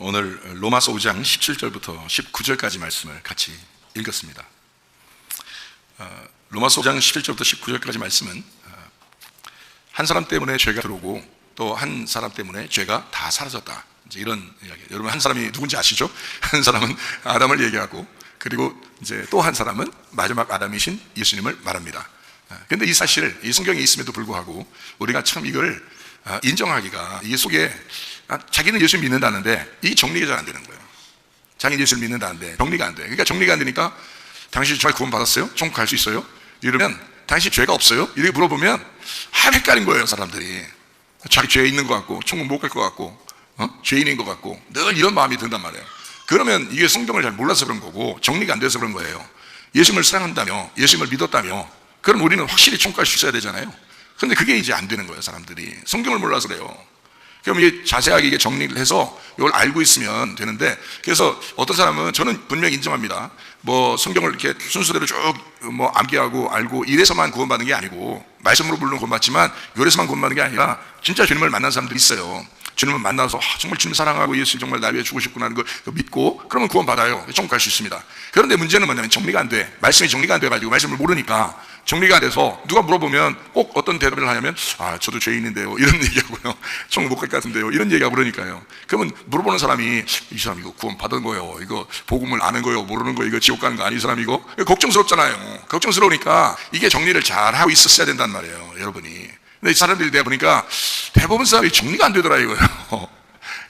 오늘 로마서 5장 17절부터 19절까지 말씀을 같이 읽었습니다. 로마서 5장 17절부터 19절까지 말씀은 한 사람 때문에 죄가 들어오고 또 한 사람 때문에 죄가 다 사라졌다, 이제 이런 이야기. 여러분, 한 사람이 누군지 아시죠? 한 사람은 아담을 얘기하고, 그리고 이제 또 한 사람은 마지막 아담이신 예수님을 말합니다. 근데 이 사실, 이 성경에 있음에도 불구하고 우리가 참 이걸 인정하기가, 이 속에 자기는 예수를 믿는다는데 이 정리가 잘 안 되는 거예요. 자기는 예수를 믿는다는데 정리가 안 돼. 그러니까 정리가 안 되니까 당신 정말 구원 받았어요? 천국 갈 수 있어요? 이러면 당신 죄가 없어요? 이렇게 물어보면 헷갈린 거예요, 사람들이. 자기 죄 있는 것 같고 천국 못 갈 것 같고 죄인인 것 같고 늘 이런 마음이 든단 말이에요. 그러면 이게 성경을 잘 몰라서 그런 거고 정리가 안 돼서 그런 거예요. 예수님을 사랑한다며, 예수님을 믿었다며, 그럼 우리는 확실히 천국 갈 수 있어야 되잖아요. 근데 그게 이제 안 되는 거예요, 사람들이. 성경을 몰라서 그래요. 그럼 이게 자세하게 이게 정리를 해서 이걸 알고 있으면 되는데, 그래서 어떤 사람은, 저는 분명히 인정합니다. 뭐 성경을 이렇게 순서대로 쭉 뭐 암기하고 알고 이래서만 구원받는 게 아니고, 말씀으로 물론 구원받지만 이래서만 구원받는 게 아니라 진짜 주님을 만난 사람들이 있어요. 주님을 만나서 정말 주님 사랑하고 예수 정말 나 위해 죽으셨구나 하는 걸 믿고, 그러면 구원받아요. 천국 갈 수 있습니다. 그런데 문제는 뭐냐면 정리가 안 돼. 말씀이 정리가 안 돼가지고 말씀을 모르니까, 정리가 안 돼서 누가 물어보면 꼭 어떤 대답을 하냐면 저도 죄인인데요, 이런 얘기하고요. 천국 못 갈 것 같은데요, 이런 얘기하고 그러니까요. 그러면 물어보는 사람이, 이 사람 이거 구원 받은 거예요, 이거 복음을 아는 거예요, 모르는 거예요, 이거 지옥 가는 거 아니, 이 사람 이거 걱정스럽잖아요. 걱정스러우니까 이게 정리를 잘 하고 있었어야 된단 말이에요, 여러분이. 근데 이 사람들이 내가 보니까 대부분 사람이 정리가 안 되더라 이거예요.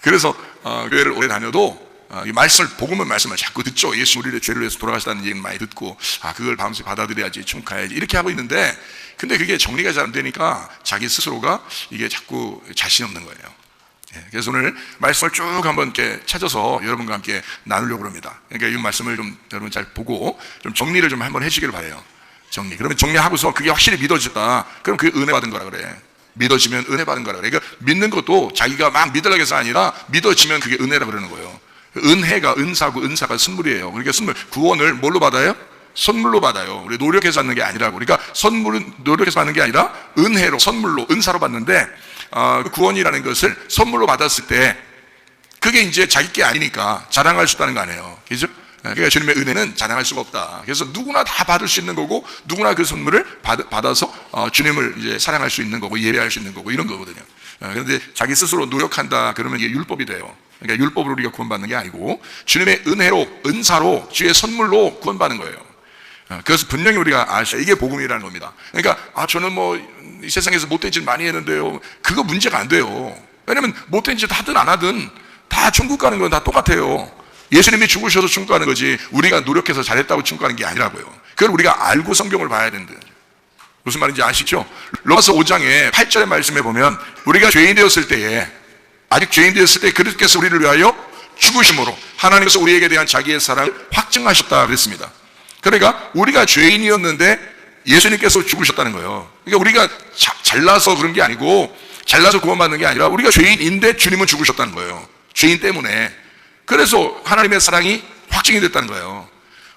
그래서 교회를 오래 다녀도 이 말씀을, 복음은 말씀을 자꾸 듣죠. 예수 우리를 죄를 위해서 돌아가셨다는 얘기는 많이 듣고, 그걸 밤새 받아들여야지, 천국 가야지, 이렇게 하고 있는데, 근데 그게 정리가 잘 안 되니까 자기 스스로가 이게 자꾸 자신 없는 거예요. 그래서 오늘 말씀을 쭉 한번 이렇게 찾아서 여러분과 함께 나누려고 합니다. 그러니까 이 말씀을 좀 여러분 잘 보고 좀 정리를 좀 한번 해주기를 바래요. 정리. 그러면 정리하고서 그게 확실히 믿어졌다, 그럼 그게 은혜 받은 거라 그래. 믿어지면 은혜 받은 거라 그래. 그러니까 믿는 것도 자기가 막 믿으려고 해서 아니라 믿어지면 그게 은혜라 그러는 거예요. 은혜가 은사고, 은사가 선물이에요. 그러니까 선물, 구원을 뭘로 받아요? 선물로 받아요. 우리 노력해서 받는 게 아니라고. 그러니까 선물은 노력해서 받는 게 아니라 은혜로, 선물로, 은사로 받는데, 구원이라는 것을 선물로 받았을 때 그게 이제 자기 게 아니니까 자랑할 수 있다는 거 아니에요. 그죠? 그러니까 주님의 은혜는 자랑할 수가 없다. 그래서 누구나 다 받을 수 있는 거고, 누구나 그 선물을 받아서 주님을 이제 사랑할 수 있는 거고, 예배할 수 있는 거고, 이런 거거든요. 그런데 자기 스스로 노력한다 그러면 이게 율법이 돼요. 그러니까 율법으로 우리가 구원받는 게 아니고 주님의 은혜로, 은사로, 주의 선물로 구원받는 거예요. 그래서 분명히 우리가 아셔야, 이게 복음이라는 겁니다. 그러니까 저는 뭐 이 세상에서 못된 짓 많이 했는데요, 그거 문제가 안 돼요. 왜냐면 못된 짓 하든 안 하든 다 천국 가는 건 다 똑같아요. 예수님이 죽으셔서 천국 가는 거지, 우리가 노력해서 잘했다고 천국 가는 게 아니라고요. 그걸 우리가 알고 성경을 봐야 되는데, 무슨 말인지 아시죠? 로마서 5장에 8절의 말씀에 보면, 우리가 죄인 되었을 때에, 아직 죄인 되었을 때 그리스도께서 우리를 위하여 죽으심으로 하나님께서 우리에게 대한 자기의 사랑을 확증하셨다 그랬습니다. 그러니까 우리가 죄인이었는데 예수님께서 죽으셨다는 거예요. 그러니까 우리가 잘나서 그런 게 아니고, 잘나서 구원받는 게 아니라 우리가 죄인인데 주님은 죽으셨다는 거예요. 죄인 때문에. 그래서 하나님의 사랑이 확증이 됐다는 거예요.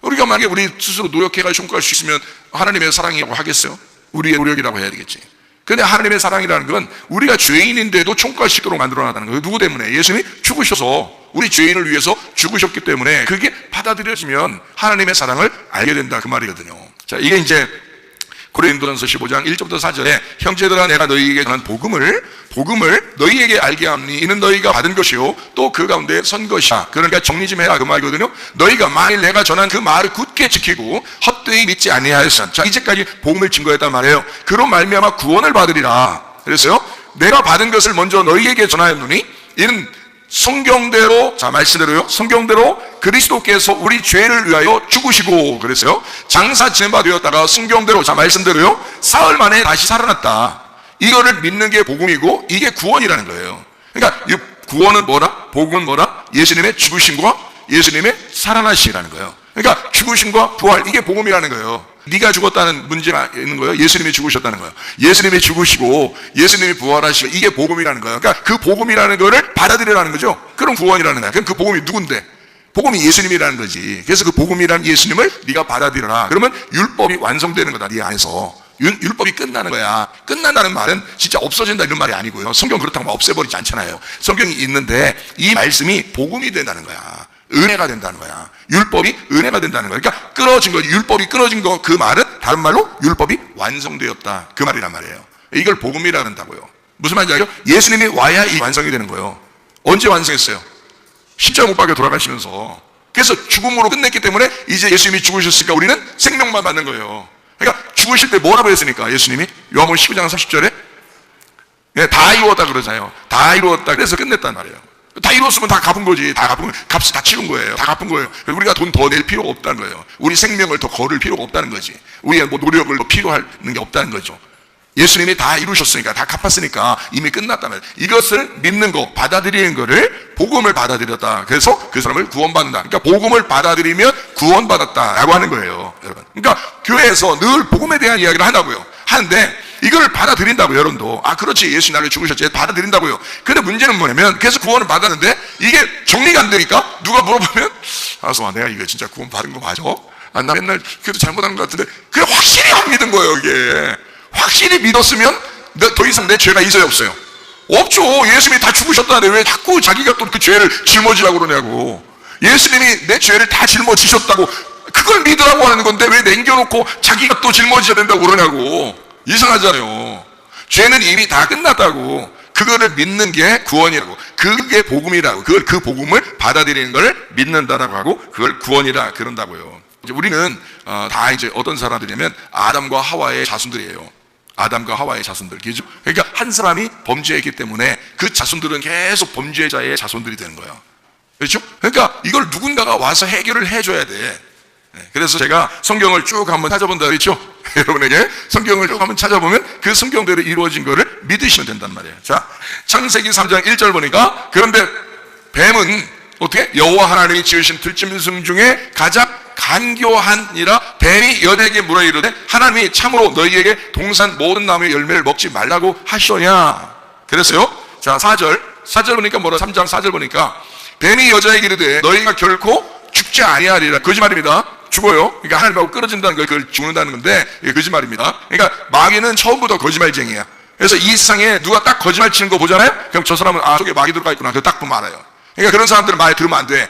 우리가 만약에 우리 스스로 노력해가지고 천국 갈 수 있으면 하나님의 사랑이라고 하겠어요? 우리의 노력이라고 해야 되겠지. 근데 하나님의 사랑이라는 건 우리가 죄인인데도 천국 갈 수 있도록 만들어놨다는 거예요. 누구 때문에? 예수님이 죽으셔서 우리 죄인을 위해서 죽으셨기 때문에 그게 받아들여지면 하나님의 사랑을 알게 된다, 그 말이거든요. 자, 이게 이제 고린도전서 15장 1절부터 4절에, 형제들아 내가 너희에게 전한 복음을 너희에게 알게 하니 이는 너희가 받은 것이요 또 그 가운데 선 것이야. 그러니까 정리 좀 해라, 그 말이거든요. 너희가 만일 내가 전한 그 말을 굳게 지키고 헛되이 믿지 아니하였으면, 자, 이제까지 복음을 증거했단 말이에요. 그로 말미암아 구원을 받으리라. 그래서요, 내가 받은 것을 먼저 너희에게 전하였노니 이는 성경대로, 자, 말씀대로요, 성경대로 그리스도께서 우리 죄를 위하여 죽으시고, 그래서요, 장사 지낸 바 되었다가 성경대로, 자, 말씀대로요, 사흘 만에 다시 살아났다. 이거를 믿는 게 복음이고, 이게 구원이라는 거예요. 그러니까 이 구원은 뭐라? 복음은 뭐라? 예수님의 죽으심과 예수님의 살아나심이라는 거예요. 그러니까 죽으심과 부활, 이게 복음이라는 거예요. 네가 죽었다는 문제가 있는 거예요. 예수님이 죽으셨다는 거예요. 예수님이 죽으시고 예수님이 부활하시고, 이게 복음이라는 거예요. 그러니까 그 복음이라는 거를 받아들이라는 거죠. 그럼 구원이라는 거야. 그럼 그 복음이 누군데? 복음이 예수님이라는 거지. 그래서 그 복음이라는 예수님을 네가 받아들여라. 그러면 율법이 완성되는 거다, 네 안에서. 율법이 끝나는 거야. 끝난다는 말은 진짜 없어진다 이런 말이 아니고요. 성경 그렇다고 막 없애버리지 않잖아요. 성경이 있는데 이 말씀이 복음이 된다는 거야. 은혜가 된다는 거야. 율법이 은혜가 된다는 거야. 그러니까 끊어진 거, 율법이 끊어진 거, 그 말은 다른 말로 율법이 완성되었다, 그 말이란 말이에요. 이걸 복음이라 한다고요. 무슨 말인지 알죠? 예수님이 와야 이 완성이 되는 거예요. 언제 완성했어요? 십자가 못 박혀 돌아가시면서. 그래서 죽음으로 끝냈기 때문에 이제 예수님이 죽으셨으니까 우리는 생명만 받는 거예요. 그러니까 죽으실 때 뭐라고 했으니까 예수님이 요한복음 19장 30절에 다 이루었다 그러잖아요. 다 이루었다. 그래서 끝냈단 말이에요. 다 이뤘으면 다 갚은 거지. 다 갚은, 값을 다 치른 거예요. 다 갚은 거예요. 우리가 돈 더 낼 필요가 없다는 거예요. 우리 생명을 더 거를 필요가 없다는 거지. 우리의 뭐 노력을 더 필요하는 게 없다는 거죠. 예수님이 다 이루셨으니까, 다 갚았으니까 이미 끝났단 말이에요. 이것을 믿는 거, 받아들이는 거를 복음을 받아들였다. 그래서 그 사람을 구원받는다. 그러니까 복음을 받아들이면 구원받았다라고 하는 거예요, 여러분. 그러니까 교회에서 늘 복음에 대한 이야기를 하는데 이걸 받아들인다고요, 여러분도. 아, 그렇지. 예수 나를 죽으셨지. 받아들인다고요. 근데 문제는 뭐냐면, 계속 구원을 받았는데, 이게 정리가 안 되니까, 누가 물어보면, 알았어, 내가 이거 진짜 구원 받은 거 맞아? 아, 나 맨날 그래도 잘못한 것 같은데, 그래, 확실히 안 믿은 거예요, 이게. 확실히 믿었으면, 더 이상 내 죄가 있어요, 없어요? 없죠. 예수님이 다 죽으셨다는데, 왜 자꾸 자기가 또 그 죄를 짊어지라고 그러냐고. 예수님이 내 죄를 다 짊어지셨다고, 그걸 믿으라고 하는 건데, 왜 남겨놓고 자기가 또 짊어져야 된다고 그러냐고. 이상하잖아요. 죄는 이미 다 끝났다고. 그거를 믿는 게 구원이라고. 그게 복음이라고. 그 복음을 받아들이는 걸 믿는다라고 하고, 그걸 구원이라 그런다고요. 이제 우리는 다 이제 어떤 사람들이냐면 아담과 하와의 자손들이에요. 아담과 하와의 자손들. 그러니까 한 사람이 범죄했기 때문에 그 자손들은 계속 범죄자의 자손들이 되는 거예요. 그렇죠? 그러니까 이걸 누군가가 와서 해결을 해줘야 돼. 그래서 제가 성경을 쭉 한번 찾아본다 그랬죠? 여러분에게 성경을 쭉 한번 찾아보면 그 성경대로 이루어진 거를 믿으시면 된단 말이에요. 자, 창세기 3장 1절 보니까, 그런데 뱀은 어떻게? 여호와 하나님이 지으신 들짐승 중에 가장 간교하니라. 뱀이 여자에게 물어 이르되 하나님이 참으로 너희에게 동산 모든 나무의 열매를 먹지 말라고 하시오냐. 그랬어요. 자, 4절 보니까 뭐라? 3장 4절 보니까 뱀이 여자에게 이르되 너희가 결코 죽지 아니하리라. 거짓말입니다. 죽어요. 그러니까 하나님하고 끊어진다는 걸, 그걸 죽는다는 건데, 이게 거짓말입니다. 그러니까 마귀는 처음부터 거짓말쟁이야. 그래서 이 세상에 누가 딱 거짓말 치는 거 보잖아요? 그럼 저 사람은, 아, 속에 마귀 들어가 있구나. 그거 딱 보면 알아요. 그러니까 그런 사람들은 말 들으면 안 돼.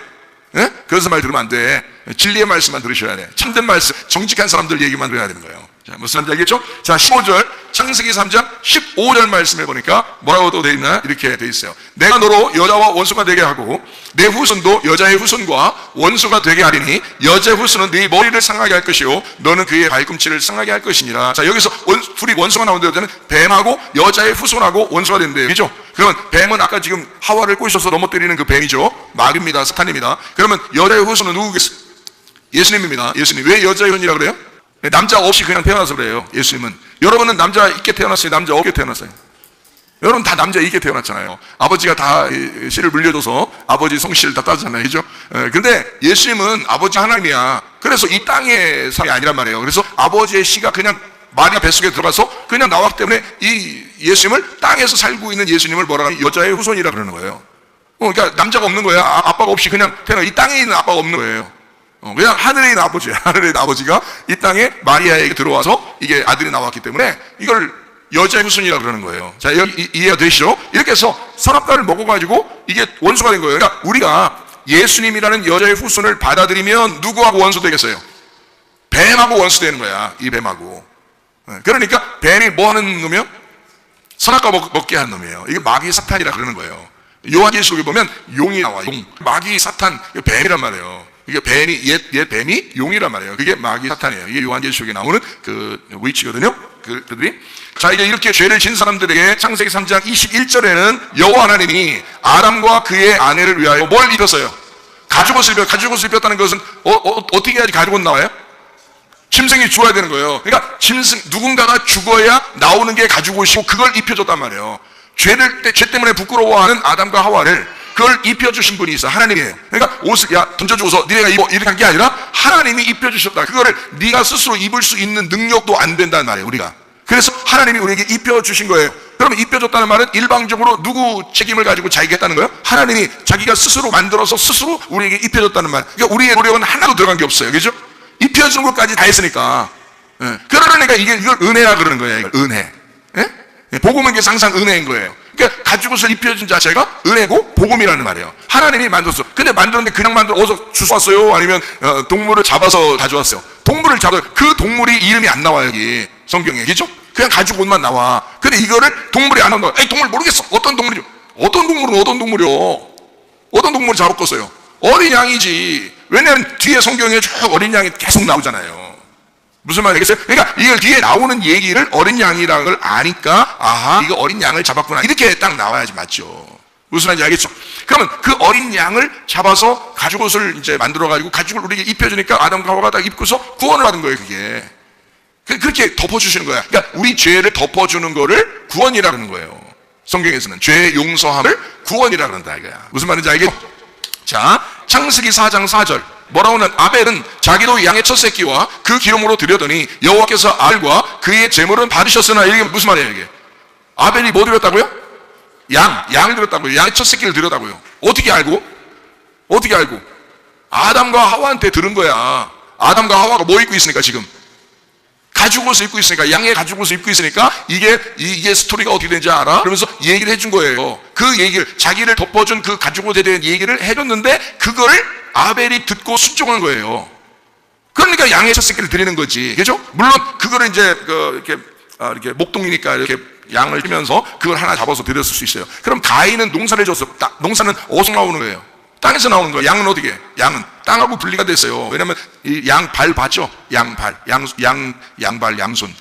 예? 그런 말 들으면 안 돼. 진리의 말씀만 들으셔야 돼. 참된 말씀, 정직한 사람들 얘기만 들어야 되는 거예요. 자, 무슨 말인지 알겠죠? 자, 15절, 창세기 3장 15절 말씀에 보니까 뭐라고 또 되어 있나? 이렇게 되어 있어요. 내가 너로 여자와 원수가 되게 하고 내 후손도 여자의 후손과 원수가 되게 하리니 여자의 후손은 네 머리를 상하게 할 것이요 너는 그의 발꿈치를 상하게 할 것이니라. 자, 여기서 둘이 원수가 나오는데 여자는 뱀하고 여자의 후손하고 원수가 된대요. 그죠? 그러면 뱀은 아까 지금 하와를 꼬셔서 넘어뜨리는 그 뱀이죠. 마귀입니다. 사탄입니다. 그러면 여자의 후손은 누구겠어요? 예수님입니다. 예수님. 왜 여자의 후손이라고 그래요? 남자 없이 그냥 태어나서 그래요. 예수님은. 여러분은 남자 있게 태어났어요? 남자 없게 태어났어요? 여러분 다 남자 있게 태어났잖아요. 아버지가 다 씨를 물려줘서 아버지 성씨를 다 따잖아요. 그죠? 근데 예수님은 아버지 하나님이야. 그래서 이 땅의 사람이 아니란 말이에요. 그래서 아버지의 씨가 그냥 마리아 뱃속에 들어가서 그냥 나왔기 때문에 이 예수님을, 땅에서 살고 있는 예수님을 뭐라 하면 여자의 후손이라 그러는 거예요. 그러니까 남자가 없는 거야. 아빠가 없이 그냥 태어나. 이 땅에 있는 아빠가 없는 거예요. 그냥 하늘에 있는 아버지예요. 하늘에 있는 아버지가 이 땅에 마리아에게 들어와서 이게 아들이 나왔기 때문에 이걸 여자의 후손이라고 그러는 거예요. 자, 여기 이해가 되시죠? 이렇게 해서 선악과를 먹어가지고 이게 원수가 된 거예요. 그러니까 우리가 예수님이라는 여자의 후손을 받아들이면 누구하고 원수 되겠어요? 뱀하고 원수 되는 거야. 이 뱀하고. 그러니까 뱀이 뭐 하는 놈이요? 선악과 먹게 하는 놈이에요. 이게 마귀 사탄이라 그러는 거예요. 요한계시록에 보면 용이 나와. 용. 마귀 사탄, 뱀이란 말이에요. 이게 뱀이, 옛 뱀이 용이란 말이에요. 그게 마귀 사탄이에요. 이게 요한계시록에 나오는 그 위치거든요. 그들이. 자, 이제 이렇게 죄를 진 사람들에게 창세기 3장 21절에는 여호와 하나님이 아담과 그의 아내를 위하여 뭘 입혔어요? 가죽옷을 입혔다는 것은 어떻게 해야지 가죽옷 나와요? 짐승이 죽어야 되는 거예요. 그러니까 누군가가 죽어야 나오는 게 가죽옷이고 그걸 입혀줬단 말이에요. 죄 때문에 부끄러워하는 아담과 하와를 그걸 입혀주신 분이 있어. 하나님이에요. 그러니까 옷을 던져주고서 니네가 입어 이렇게 한 게 아니라 하나님이 입혀주셨다. 그거를 네가 스스로 입을 수 있는 능력도 안 된다는 말이에요. 우리가. 그래서 하나님이 우리에게 입혀주신 거예요. 그러면 입혀줬다는 말은 일방적으로 누구 책임을 가지고 자기가 했다는 거예요? 하나님이 자기가 스스로 만들어서 스스로 우리에게 입혀줬다는 말. 그러니까 우리의 노력은 하나도 들어간 게 없어요. 그죠? 입혀주는 것까지 다 했으니까. 예. 그러니까 이걸 은혜라 그러는 거예요. 이걸 은혜. 예? 복음은 이게 항상 은혜인 거예요. 그러니까 가죽옷을 입혀준 자체가 은혜고 복음이라는 말이에요. 하나님이 만들었어. 근데 만들었는데 그냥 어디서 주웠어요? 아니면 동물을 잡아서 가져왔어요. 동물을 잡아서 그 동물이 이름이 안 나와요, 여기 성경에. 그죠? 그냥 가죽옷만 나와. 근데 이거를 동물이 안 나와. 에이, 동물 모르겠어. 어떤 동물이죠? 어떤 동물은 어떤 동물이요? 어떤 동물을 잡았겠어요? 어린 양이지. 왜냐면 뒤에 성경에 쭉 어린 양이 계속 나오잖아요. 무슨 말이겠어요? 그러니까 이걸 뒤에 나오는 얘기를 어린 양이라는 걸 아니까, 아하, 이거 어린 양을 잡았구나, 이렇게 딱 나와야지 맞죠. 무슨 말인지 알겠죠? 그러면 그 어린 양을 잡아서 가죽옷을 이제 만들어가지고 가죽을 우리에게 입혀주니까 아담과 하와가 딱 입고서 구원을 받은 거예요, 그게. 그렇게 덮어주시는 거야. 그러니까 우리 죄를 덮어주는 거를 구원이라고 하는 거예요. 성경에서는 죄 용서함을 구원이라고 한다 이거야. 무슨 말인지 알겠죠? 자, 창세기 4장 4절 뭐라고 하면, 아벨은 자기도 양의 첫 새끼와 그 기름으로 드렸더니 여호와께서 아벨과 그의 제물은 받으셨으나, 이게 무슨 말이에요 이게? 아벨이 뭐 드렸다고요? 양을 드렸다고요. 양의 첫 새끼를 드렸다고요. 어떻게 알고? 아담과 하와한테 들은 거야. 아담과 하와가 뭐 입고 있으니까, 지금 가죽옷을 입고 있으니까, 양의 가죽옷을 입고 있으니까 이게 스토리가 어떻게 되는지 알아? 그러면서 얘기를 해준 거예요. 그 얘기를, 자기를 덮어준 그 가죽옷에 대한 얘기를 해줬는데 그걸 아벨이 듣고 순종한 거예요. 그러니까 양의 첫 새끼를 드리는 거지, 그죠? 물론 그거를 이제 이렇게 목동이니까 이렇게 양을 치면서 그걸 하나 잡아서 드렸을 수 있어요. 그럼 가인은 농사를 줬어. 농사는 어디서 나오는 거예요? 땅에서 나오는 거예요. 양은 어떻게? 양은 땅하고 분리가 됐어요. 왜냐면 이 양발 봤죠? 양발, 양발, 양손.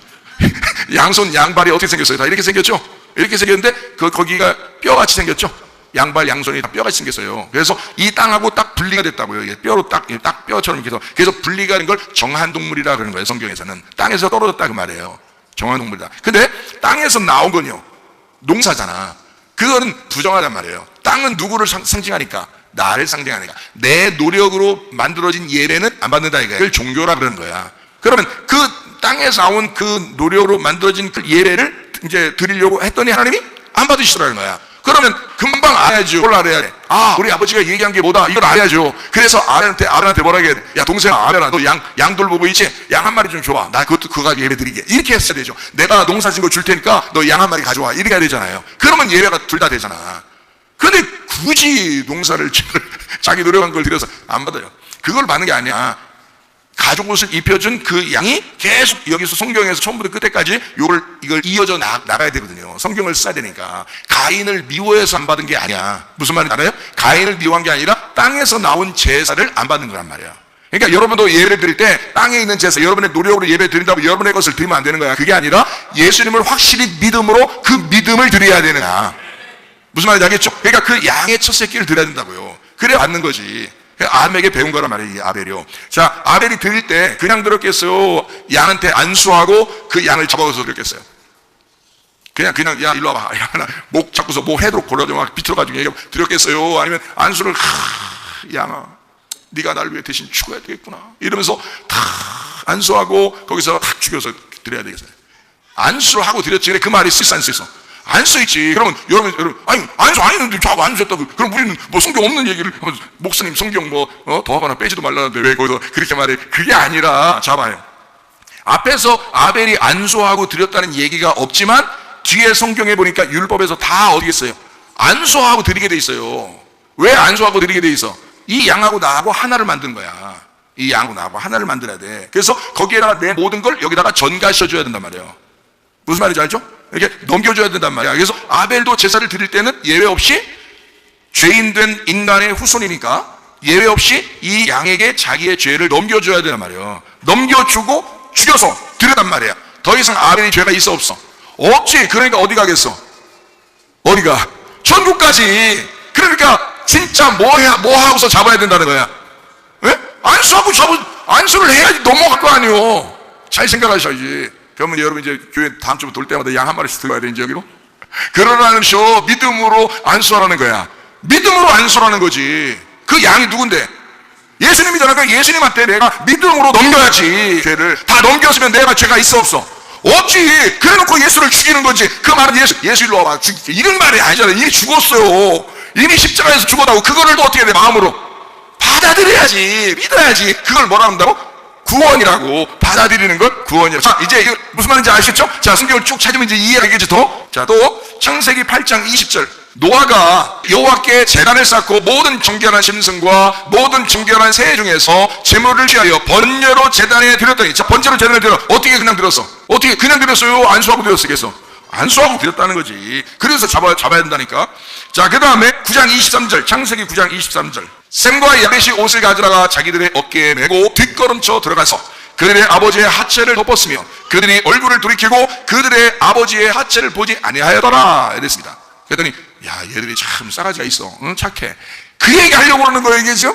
양발이 어떻게 생겼어요? 다 이렇게 생겼죠? 이렇게 생겼는데 거기가 뼈같이 생겼죠? 양발, 양손이 다 뼈같이 생겼어요. 그래서 이 땅하고 딱 분리가 됐다고요. 이게 뼈로 딱 뼈처럼 이렇게 해서. 그래서 분리가 된 걸 정한동물이라 그러는 거예요. 성경에서는. 땅에서 떨어졌다 그 말이에요. 정한동물이다. 근데 땅에서 나온 건요, 농사잖아. 그거는 부정하단 말이에요. 땅은 누구를 상징하니까? 나를 상징하니까. 내 노력으로 만들어진 예배는 안 받는다 이거야. 그걸 종교라 그러는 거야. 그러면 그 땅에서 나온 그 노력으로 만들어진 그 예배를 이제 드리려고 했더니 하나님이 안 받으시더라는 거야. 그러면 금방 알아야죠. 뭘 알아야 돼? 아, 우리 아버지가 얘기한 게 뭐다, 이걸 알아야죠. 그래서 아벨한테 뭐라 해야 돼? 야, 동생아, 아벨아, 너 양돌 보고 있지? 양 한 마리 좀 줘봐. 나 그거 가지고 예배 드리게. 이렇게 했어야 되죠. 내가 농사 진 거 줄 테니까 너 양 한 마리 가져와. 이렇게 해야 되잖아요. 그러면 예배가 둘 다 되잖아. 근데 굳이 농사를 자기 노력한 걸 들여서 안 받아요. 그걸 받는 게 아니야. 가죽옷을 입혀준 그 양이 계속 여기서 성경에서 처음부터 끝에까지 이걸 이어져 나가야 되거든요. 성경을 써야 되니까. 가인을 미워해서 안 받은 게 아니야. 무슨 말인지 알아요? 가인을 미워한 게 아니라 땅에서 나온 제사를 안 받는 거란 말이야. 그러니까 여러분도 예배를 드릴 때 땅에 있는 제사, 여러분의 노력으로 예배 드린다고 여러분의 것을 드리면 안 되는 거야. 그게 아니라 예수님을 확실히 믿음으로 그 믿음을 드려야 되는 거야. 무슨 말인지 알겠죠? 그러니까 그 양의 첫 새끼를 드려야 된다고요. 그래야 받는 거지. 아벨에게 배운 거란 말이에요, 아벨이요. 자, 아벨이 드릴 때 그냥 드렸겠어요? 양한테 안수하고 그 양을 잡아서 드렸겠어요? 그냥 야, 일로 와봐. 야, 목 잡고서 뭐 해도록 골라줘 막 비틀어가지고 드렸겠어요? 아니면 안수를, 양아, 네가 나를 위해 대신 죽어야 되겠구나, 이러면서 다 안수하고 거기서 탁 죽여서 드려야 되겠어요? 안수를 하고 드렸지. 그래, 그 말이 쓰있어 안 쓰있어? 안 써있지. 그러면 여러분, 아니, 안수 안 했는데 자꾸 안수했다고. 그럼 우리는 뭐 성경 없는 얘기를, 목사님 성경 더 하거나 빼지도 말라는데 왜 거기서 그렇게 말해? 그게 아니라, 잡아요. 앞에서 아벨이 안수하고 드렸다는 얘기가 없지만, 뒤에 성경에 보니까 율법에서 다 어디 있어요? 안수하고 드리게 돼 있어요. 왜 안수하고 드리게 돼 있어? 이 양하고 나하고 하나를 만든 거야. 이 양하고 나하고 하나를 만들어야 돼. 그래서 거기에다가 내 모든 걸 여기다가 전가시켜줘야 된단 말이에요. 무슨 말인지 알죠? 이렇게 넘겨줘야 된단 말이야. 그래서 아벨도 제사를 드릴 때는 예외 없이 죄인된 인간의 후손이니까 예외 없이 이 양에게 자기의 죄를 넘겨줘야 된단 말이에요. 넘겨주고 죽여서 드렸단 말이야. 더 이상 아벨이 죄가 있어 없어? 없지. 그러니까 어디 가겠어? 어디가? 천국까지. 그러니까 진짜 뭐 하고서 잡아야 된다는 거야? 왜? 안수를 해야지 넘어갈 거 아니에요. 잘 생각하셔야지. 그러면 여러분 이제 교회 다음 주부터 올 때마다 양 한 마리씩 들어야 돼, 이제 여기로. 그러라는 쇼, 믿음으로 안수하라는 거야. 믿음으로 안수하라는 거지. 그 양이 누군데? 예수님이잖아. 그러니까 예수님한테 내가 믿음으로 넘겨야지. 죄를 다 넘겼으면 내가 죄가 있어 없어? 없지. 그래놓고 예수를 죽이는 거지. 그 말은 예수 일로 와봐, 죽일게, 이런 말이 아니잖아. 이미 죽었어요. 이미 십자가에서 죽었다고. 그거를 또 어떻게 해? 마음으로 받아들여야지, 믿어야지. 그걸 뭐라 한다고? 구원이라고 받아들이는 것, 구원이라고. 자, 이제 이거 무슨 말인지 아시겠죠? 자, 성경을 쭉 찾으면 이제 이해가 되겠죠, 더? 자, 또 창세기 8장 20절. 노아가 여호와께 제단을 쌓고 모든 정결한 짐승과 모든 정결한 새 중에서 제물을 취하여 번제로 제단에 드렸더니, 자, 번제로 제단에 드려. 어떻게 그냥 드렸어? 어떻게 그냥 드렸어요? 안수하고 드렸겠어? 안수하고 드렸다는 거지. 그래서 잡아야 된다니까. 자, 그 다음에 9장 23절, 창세기 9장 23절. 셈과 야벳이 옷을 가져다가 자기들의 어깨에 메고 뒷걸음쳐 들어가서 그들의 아버지의 하체를 덮었으며 그들이 얼굴을 돌이키고 그들의 아버지의 하체를 보지 아니하였더라 이랬습니다. 그랬더니 야, 얘들이 참 싸가지가 있어. 응? 착해. 그 얘기 하려고 그러는 거예요, 이게 지금?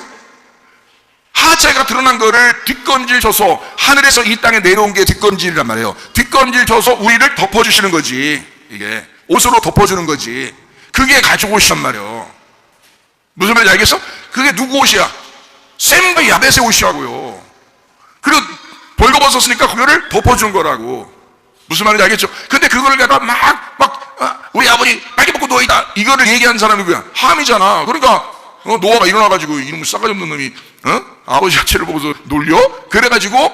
하체가 드러난 거를 뒷검질 줘서 하늘에서 이 땅에 내려온 게 뒷검질이란 말이에요. 뒷검질 줘서 우리를 덮어주시는 거지. 이게 옷으로 덮어주는 거지. 그게 가죽 옷이란 말이에요. 무슨 말인지 알겠어? 그게 누구 옷이야? 셈과 야벳의 옷이라고요. 그리고 벌거벗었으니까 그거를 덮어준 거라고. 무슨 말인지 알겠죠? 근데 그걸 갖다가 우리 아버지 빨개 벗고 누워있다, 이거를 얘기한 사람이 누구야? 함이잖아. 그러니까 노아가 일어나가지고 이놈의 싸가지 없는 놈이 아버지 하체를 보고서 놀려? 그래가지고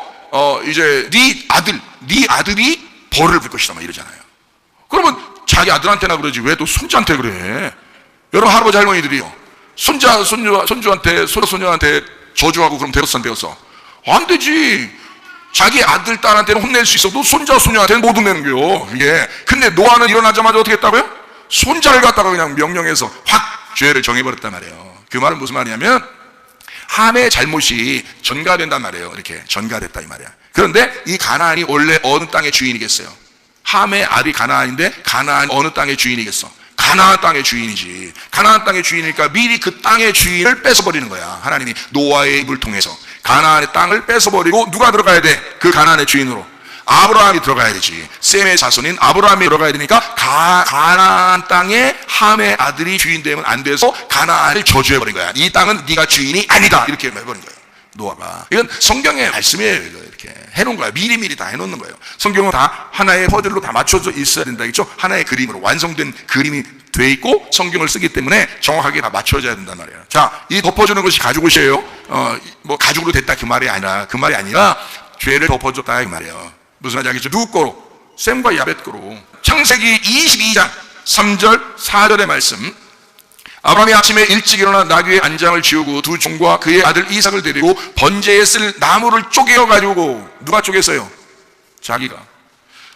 이제 네 아들이 벌을 받을 것이다 막 이러잖아요. 그러면 자기 아들한테나 그러지 왜 또 손자한테 그래? 여러분 할아버지 할머니들이요, 손주한테 소녀한테 저주하고 그럼 되었어? 안 되지. 자기 아들 딸한테는 혼낼 수 있어도 손자 소녀한테는 못 혼내는 거요. 이게. 근데 노아는 일어나자마자 어떻게 했다고요? 손자를 갖다가 그냥 명령해서 확 죄를 정해버렸단 말이에요. 그 말은 무슨 말이냐면 함의 잘못이 전가된단 말이에요. 이렇게 전가됐다 이 말이야. 그런데 이 가나안이 원래 어느 땅의 주인이겠어요? 함의 아들이 가나안인데 가나안이 어느 땅의 주인이겠어? 가나안 땅의 주인이지. 가나안 땅의 주인이니까 미리 그 땅의 주인을 뺏어버리는 거야. 하나님이 노아의 입을 통해서 가나안의 땅을 뺏어버리고 누가 들어가야 돼? 그 가나안의 주인으로 아브라함이 들어가야 되지. 셈의 자손인 아브라함이 들어가야 되니까 가나안 땅에 함의 아들이 주인 되면 안 돼서 가나안을 저주해버린 거야. 이 땅은 네가 주인이 아니다 이렇게 해버린 거예요, 노아가. 이건 성경의 말씀이에요. 이렇게 해놓은 거야. 미리미리 다 해놓는 거예요. 성경은 다 하나의 퍼즐로 다 맞춰져 있어야 된다겠죠. 하나의 그림으로 완성된 그림이 돼 있고 성경을 쓰기 때문에 정확하게 다 맞춰져야 된단 말이에요. 자, 이 덮어주는 것이 가죽 옷이에요. 뭐 가죽으로 됐다 그 말이 아니라 죄를 덮어줬다 이 말이에요. 무슨 말인지 알겠죠? 누구 거로? 셈과 야벳 거로. 창세기 22장 3절 4절의 말씀. 아브라함이 아침에 일찍 일어나 나귀의 안장을 지우고 두 종과 그의 아들 이삭을 데리고 번제에 쓸 나무를 쪼개어가지고, 누가 쪼갰어요? 자기가.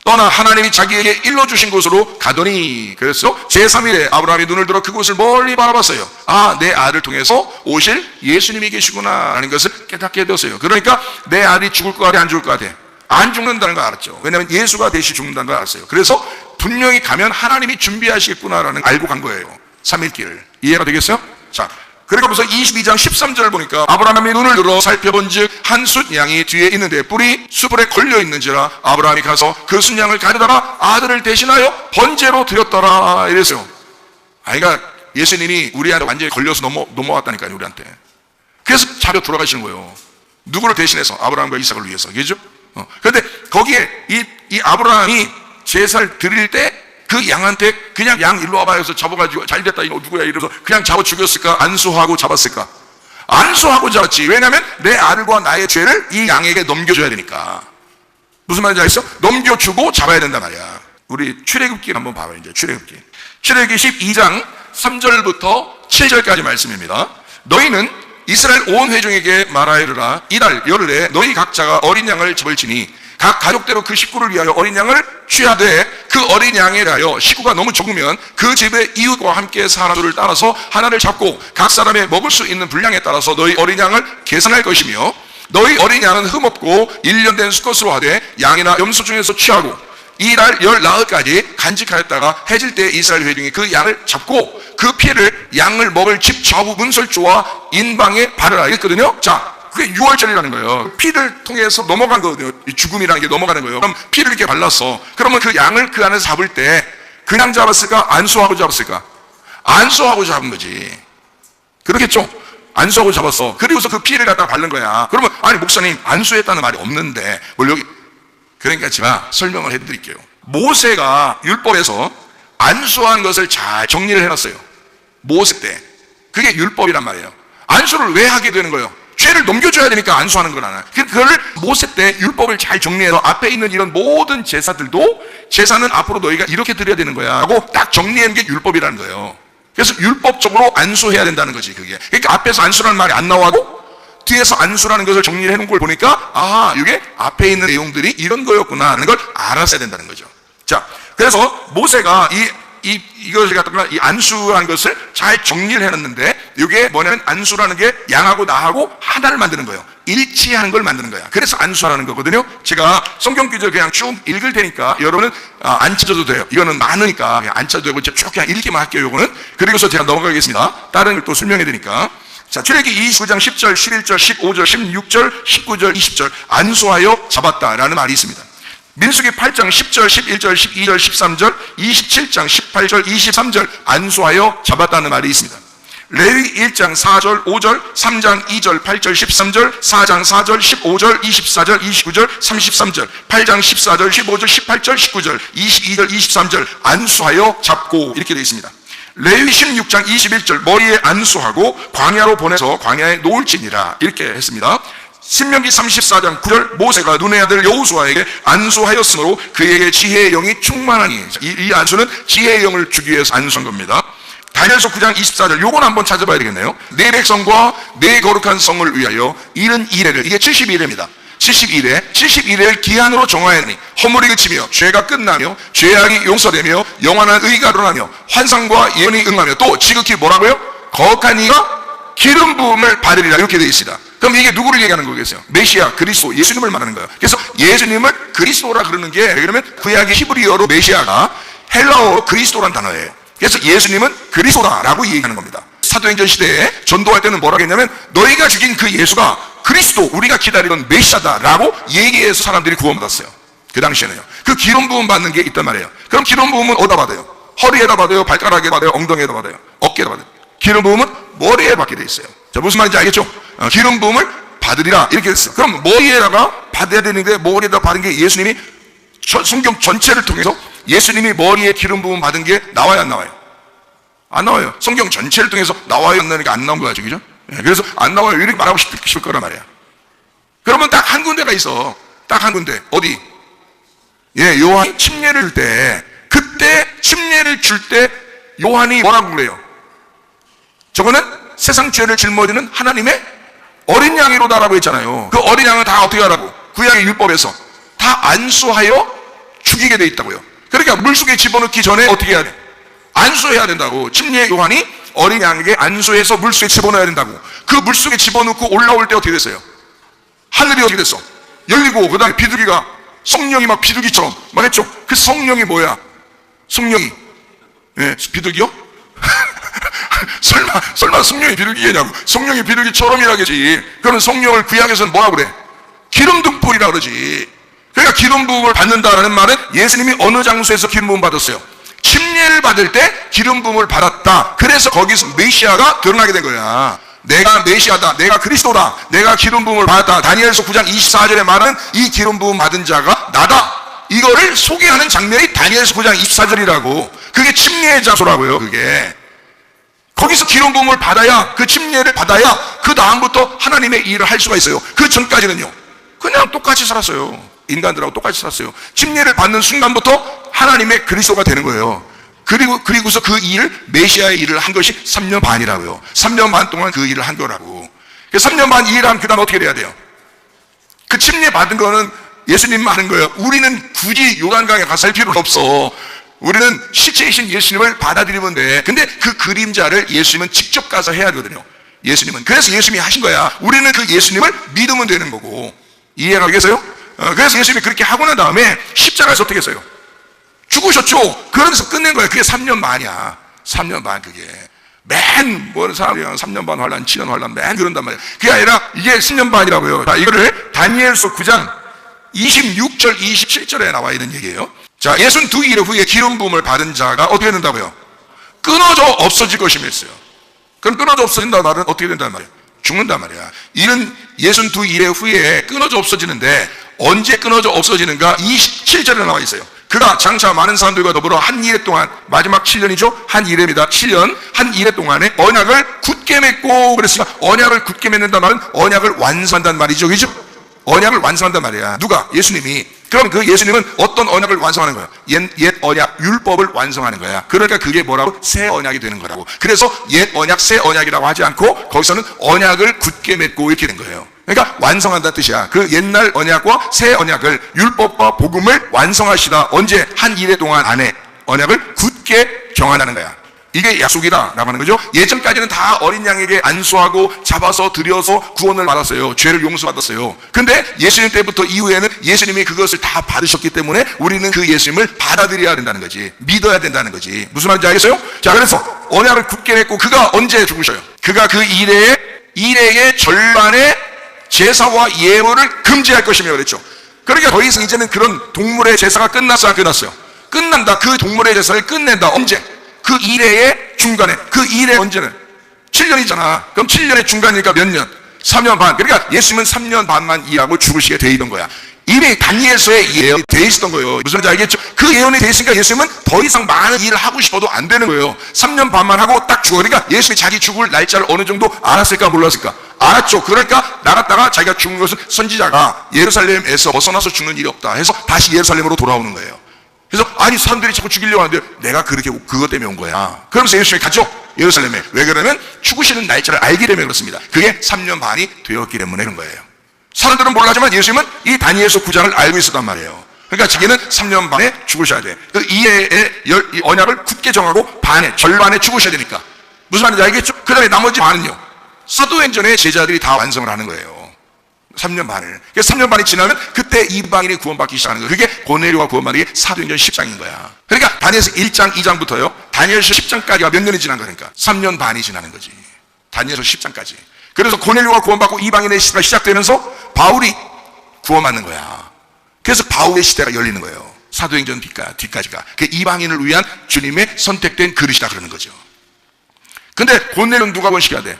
떠나 하나님이 자기에게 일러주신 곳으로 가더니, 그래서 제3일에 아브라함이 눈을 들어 그곳을 멀리 바라봤어요. 아, 내 아들 통해서 오실 예수님이 계시구나 라는 것을 깨닫게 되었어요. 그러니까 내 아들이 죽을 것 같아, 안 죽을 것 같아? 안 죽는다는 걸 알았죠. 왜냐하면 예수가 대신 죽는다는 걸 알았어요. 그래서 분명히 가면 하나님이 준비하시겠구나라는 알고 간 거예요. 3일길을. 이해가 되겠어요? 자, 그러니까 벌써 22장 13절을 보니까 아브라함이 눈을 들어 살펴본 즉 한 숫 양이 뒤에 있는데 뿔이 수풀에 걸려 있는지라 아브라함이 가서 그 숫양을 가져다가 아들을 대신하여 번제로 드렸더라 이랬어요. 그러니까 예수님이 우리한테 완전히 걸려서 넘어왔다니까요, 우리한테. 그래서 잡혀 돌아가시는 거예요. 누구를 대신해서? 아브라함과 이삭을 위해서. 그죠? 그런데 거기에 이 아브라함이 제사를 드릴 때 그 양한테 그냥 양 일로 와봐 해서 잡아가지고 잘됐다 이거 누구야 이러면서 그냥 잡아 죽였을까? 안수하고 잡았을까? 안수하고 잡았지. 왜냐하면 내 아들과 나의 죄를 이 양에게 넘겨줘야 되니까. 무슨 말인지 알겠어? 넘겨주고 잡아야 된단 말이야. 우리 출애굽기 한번 봐봐요. 이제 출애굽기 12장 3절부터 7절까지 말씀입니다. 너희는 이스라엘 온 회중에게 말하여라. 이달 열흘에 너희 각자가 어린 양을 잡을지니 각 가족대로 그 식구를 위하여 어린 양을 취하되 그 어린 양에 대하여 식구가 너무 적으면 그 집의 이웃과 함께 사는 수를 따라서 하나를 잡고 각 사람의 먹을 수 있는 분량에 따라서 너희 어린 양을 계산할 것이며 너희 어린 양은 흠없고 1년 된 수컷으로 하되 양이나 염소 중에서 취하고 이달 열 나흘까지 간직하였다가 해질 때 이스라엘 회중이 그 양을 잡고 그 피를 양을 먹을 집 좌우 문설주와 인방에 바르라 이랬거든요. 자, 그게 6월절이라는 거예요. 피를 통해서 넘어간 거거든요. 죽음이라는 게 넘어가는 거예요. 그럼 피를 이렇게 발랐어. 그러면 그 양을 그 안에서 잡을 때 그냥 잡았을까? 안수하고 잡았을까? 안수하고 잡은 거지. 그렇겠죠? 안수하고 잡았어. 그리고서 그 피를 갖다가 바른 거야. 그러면 아니 목사님 안수했다는 말이 없는데 뭘 여기. 그러니까 제가 설명을 해드릴게요. 모세가 율법에서 안수한 것을 잘 정리를 해놨어요. 모세 때. 그게 율법이란 말이에요. 안수를 왜 하게 되는 거예요? 죄를 넘겨줘야 되니까 안수하는 거잖아요. 그걸 모세 때 율법을 잘 정리해서 앞에 있는 이런 모든 제사들도 제사는 앞으로 너희가 이렇게 드려야 되는 거야 하고 딱 정리하는 게 율법이라는 거예요. 그래서 율법적으로 안수해야 된다는 거지, 그게. 그러니까 앞에서 안수라는 말이 안 나와도 뒤에서 안수라는 것을 정리해 놓은 걸 보니까 아, 이게 앞에 있는 내용들이 이런 거였구나 하는 걸 알았어야 된다는 거죠. 자, 그래서 모세가 이것을 갖다가 이 안수라는 것을 잘 정리를 해놨는데, 이게 뭐냐면 안수라는 게 양하고 나하고 하나를 만드는 거예요. 일치하는 걸 만드는 거야. 그래서 안수하는 거거든요. 제가 성경 구절 그냥 쭉 읽을 테니까 여러분은 안 찾아도 돼요. 이거는 많으니까 그냥 안 찾아도 되고 쭉 그냥 읽기만 할게요, 이거는. 그리고서 제가 넘어가겠습니다. 다른 걸 또 설명해 드리니까. 자, 출애기 29장 10절, 11절, 15절, 16절, 19절, 20절 안수하여 잡았다라는 말이 있습니다. 민수기 8장 10절, 11절, 12절, 13절, 27장 18절, 23절 안수하여 잡았다는 말이 있습니다. 레위 1장 4절, 5절, 3장 2절, 8절, 13절, 4장 4절, 15절, 24절, 29절, 33절, 8장 14절, 15절, 18절, 19절, 22절, 23절 안수하여 잡고 이렇게 되어 있습니다. 레위 16장 21절 머리에 안수하고 광야로 보내서 광야에 놓을지니라 이렇게 했습니다. 신명기 34장 9절 모세가 눈의 아들 여호수아에게 안수하였으므로 그에게 지혜의 영이 충만하니, 이 안수는 지혜의 영을 주기 위해서 안수한 겁니다. 다니엘서 9장 24절 요건 한번 찾아봐야 되겠네요. 내 백성과 내 거룩한 성을 위하여 이른 이래를, 이게 72일입니다 71회를 기한으로 정하였으니 허물이 그치며 죄가 끝나며 죄악이 용서되며 영원한 의가 드러나며 환상과 예언이 응하며 또 지극히 뭐라고요? 거룩한 이가 기름 부음을 받으리라 이렇게 되어 있습니다. 그럼 이게 누구를 얘기하는 거겠어요? 메시아, 그리스도, 예수님을 말하는 거예요. 그래서 예수님을 그리스도라 그러는 게, 그러면 구약의 히브리어로 메시아가 헬라어로 그리스도란 단어예요. 그래서 예수님은 그리스도다라고 얘기하는 겁니다. 사도행전 시대에 전도할 때는 뭐라고 했냐면 너희가 죽인 그 예수가 그리스도, 우리가 기다리던 메시아다라고 얘기해서 사람들이 구원받았어요. 그 당시에는요. 그 기름 부음 받는 게 있단 말이에요. 그럼 기름 부음은 어디다 받아요? 허리에다 받아요? 발가락에 받아요? 엉덩이에다 받아요? 어깨에다 받아요? 기름 부음은 머리에 받게 돼 있어요. 자, 무슨 말인지 알겠죠? 기름 부음을 받으리라 이렇게 됐어요. 그럼 머리에다가 받아야 되는데 머리에다 받은 게 예수님이 성경 전체를 통해서 예수님이 머리에 기름 부음 받은 게 나와요, 안 나와요? 안 나와요. 성경 전체를 통해서 나와요, 안 나오니까 안 나온 거야, 그죠? 그래서 안 나와요 이렇게 말하고 싶을 거란 말이야. 그러면 딱 한 군데가 있어. 딱 한 군데. 어디? 요한이 침례를 줄 때, 그때 침례를 줄 때 요한이 뭐라고 그래요? 저거는 세상 죄를 짊어지는 하나님의 어린 양이로다라고 했잖아요. 그 어린 양은 다 어떻게 하라고? 구약의 율법에서 다 안수하여 죽이게 돼 있다고요. 그러니까 물속에 집어넣기 전에 어떻게 해야 돼? 안수해야 된다고. 침례 요한이 어린 양에게 안수해서 물속에 집어넣어야 된다고. 그 물속에 집어넣고 올라올 때 어떻게 됐어요? 하늘이 어떻게 됐어? 열리고 그 다음에 비둘기가, 성령이 막 비둘기처럼 막 했죠. 그 성령이 뭐야? 성령이 비둘기요? 설마 성령이 비둘기겠냐고. 성령이 비둘기처럼이라겠지. 그러면 성령을 구약에서는 뭐라고 그래? 기름 등불이라 그러지. 그러니까 기름 부음을 받는다라는 말은 예수님이 어느 장소에서 기름 부음 받았어요? 침례를 받을 때 기름 부음을 받았다. 그래서 거기서 메시아가 드러나게 된 거야. 내가 메시아다, 내가 그리스도다, 내가 기름 부음을 받았다. 다니엘서 9장 24절에 말하는 이 기름 부음 받은 자가 나다, 이거를 소개하는 장면이 다니엘서 9장 24절이라고. 그게 침례의 장소라고요. 그게 거기서 기름 부음을 받아야, 그 침례를 받아야 그 다음부터 하나님의 일을 할 수가 있어요. 그 전까지는요 그냥 똑같이 살았어요. 인간들하고 똑같이 살았어요. 침례를 받는 순간부터 하나님의 그리스도가 되는 거예요. 그리고서 그 일을, 메시아의 일을 한 것이 3년 반이라고요. 3년 반 동안 그 일을 한 거라고. 3년 반 일한 그 다음 어떻게 돼야 돼요? 그 침례 받은 거는 예수님만 하는 거예요. 우리는 굳이 요단강에 가서 할 필요는 없어. 우리는 실체이신 예수님을 받아들이면 돼. 근데 그 그림자를 예수님은 직접 가서 해야 하거든요. 예수님은. 그래서 예수님이 하신 거야. 우리는 그 예수님을 믿으면 되는 거고. 이해가 되겠어요? 그래서 예수님이 그렇게 하고 난 다음에 십자가에서 어떻게 했어요? 죽으셨죠. 그러면서 끝낸 거야. 그게 3년 만이야. 3년 반. 그게 뭐는 사람이 3년 반 환란, 7년 환란 그런단 말이야. 그게 아니라 이게 10년 반이라고요. 자, 이거를 다니엘서 9장 26절 27절에 나와 있는 얘기예요. 자, 62일 후에 기름 부음을 받은 자가 어떻게 된다고요? 끊어져 없어질 것이며 했어요. 그럼 끊어져 없어진다는 말은 어떻게 된다는 말이에요? 죽는단 말이야. 이는 62일 후에 끊어져 없어지는데 언제 끊어져 없어지는가? 27절에 나와 있어요. 그가 장차 많은 사람들과 더불어 한 이래 동안, 마지막 7년이죠. 한 이래입니다. 7년, 한 이래 동안에 언약을 굳게 맺고 그랬으니까 언약을 굳게 맺는다는 말은 언약을 완성한다는 말이죠. 그죠? 언약을 완성한단 말이야. 누가? 예수님이. 그럼 그 예수님은 어떤 언약을 완성하는 거야? 옛 언약, 율법을 완성하는 거야. 그러니까 그게 뭐라고? 새 언약이 되는 거라고. 그래서 옛 언약, 새 언약이라고 하지 않고 거기서는 언약을 굳게 맺고 이렇게 된 거예요. 그러니까 완성한다는 뜻이야. 그 옛날 언약과 새 언약을, 율법과 복음을 완성하시다. 언제? 한 이래 동안 안에 언약을 굳게 정한다는 거야. 이게 약속이다라고 하는 거죠. 예전까지는 다 어린 양에게 안수하고 잡아서 들여서 구원을 받았어요. 죄를 용서받았어요. 근데 예수님 때부터 이후에는 예수님이 그것을 다 받으셨기 때문에 우리는 그 예수님을 받아들여야 된다는 거지. 믿어야 된다는 거지. 무슨 말인지 알겠어요? 자, 그래서 언약을 굳게 맺고 그가 언제 죽으셔요? 그가 그 이래의 절반의 제사와 예물을 금지할 것이며 그랬죠. 그러니까 더 이상 이제는 그런 동물의 제사가 끝났어요? 안 끝났어요? 끝난다. 그 동물의 제사를 끝낸다. 언제? 그 이래의 중간에. 그 이래 언제는? 7년이잖아. 그럼 7년의 중간이니까 몇 년? 3년 반. 그러니까 예수님은 3년 반만 일하고 죽으시게 돼 있던 거야. 이미 다니엘서의 예언이 돼 있었던 거예요. 무슨 말인지 알겠죠? 그 예언이 돼 있으니까 예수님은 더 이상 많은 일을 하고 싶어도 안 되는 거예요. 3년 반만 하고 딱 죽어. 그러니까 예수님이 자기 죽을 날짜를 어느 정도 알았을까 몰랐을까? 알았죠. 그러니까 나갔다가 자기가 죽는 것은 선지자가 예루살렘에서 벗어나서 죽는 일이 없다 해서 다시 예루살렘으로 돌아오는 거예요. 그래서 아니 사람들이 자꾸 죽이려고 하는데 내가 그렇게 그것 때문에 온 거야. 그러면서 예수님이 갔죠. 예루살렘에. 왜 그러냐면 죽으시는 날짜를 알기 때문에 그렇습니다. 그게 3년 반이 되었기 때문에 그런 거예요. 사람들은 몰라지만 예수님은 이 다니엘서 9장을 알고 있었단 말이에요. 그러니까 자기는 3년 반에 죽으셔야 돼. 그 이해의 언약을 굳게 정하고 반에, 절반에 죽으셔야 되니까. 무슨 말인지 알겠죠? 그 다음에 나머지 반은요. 사도행전의 제자들이 다 완성을 하는 거예요. 3년 반을. 그래서 3년 반이 지나면 그때 이방인이 구원받기 시작하는 거예요. 그게 고넬료가 구원받는 게 사도행전 10장인 거야. 그러니까 다니엘서 1장, 2장부터요. 다니엘서 10장까지가 몇 년이 지난 거니까 3년 반이 지나는 거지. 다니엘서 10장까지. 그래서 고넬료가 구원받고 이방인의 시대가 시작되면서 바울이 구원받는 거야. 그래서 바울의 시대가 열리는 거예요. 사도행전 뒤까지가. 그 이방인을 위한 주님의 선택된 그릇이다 그러는 거죠. 근데 고넬료는 누가 구원시켜야 돼?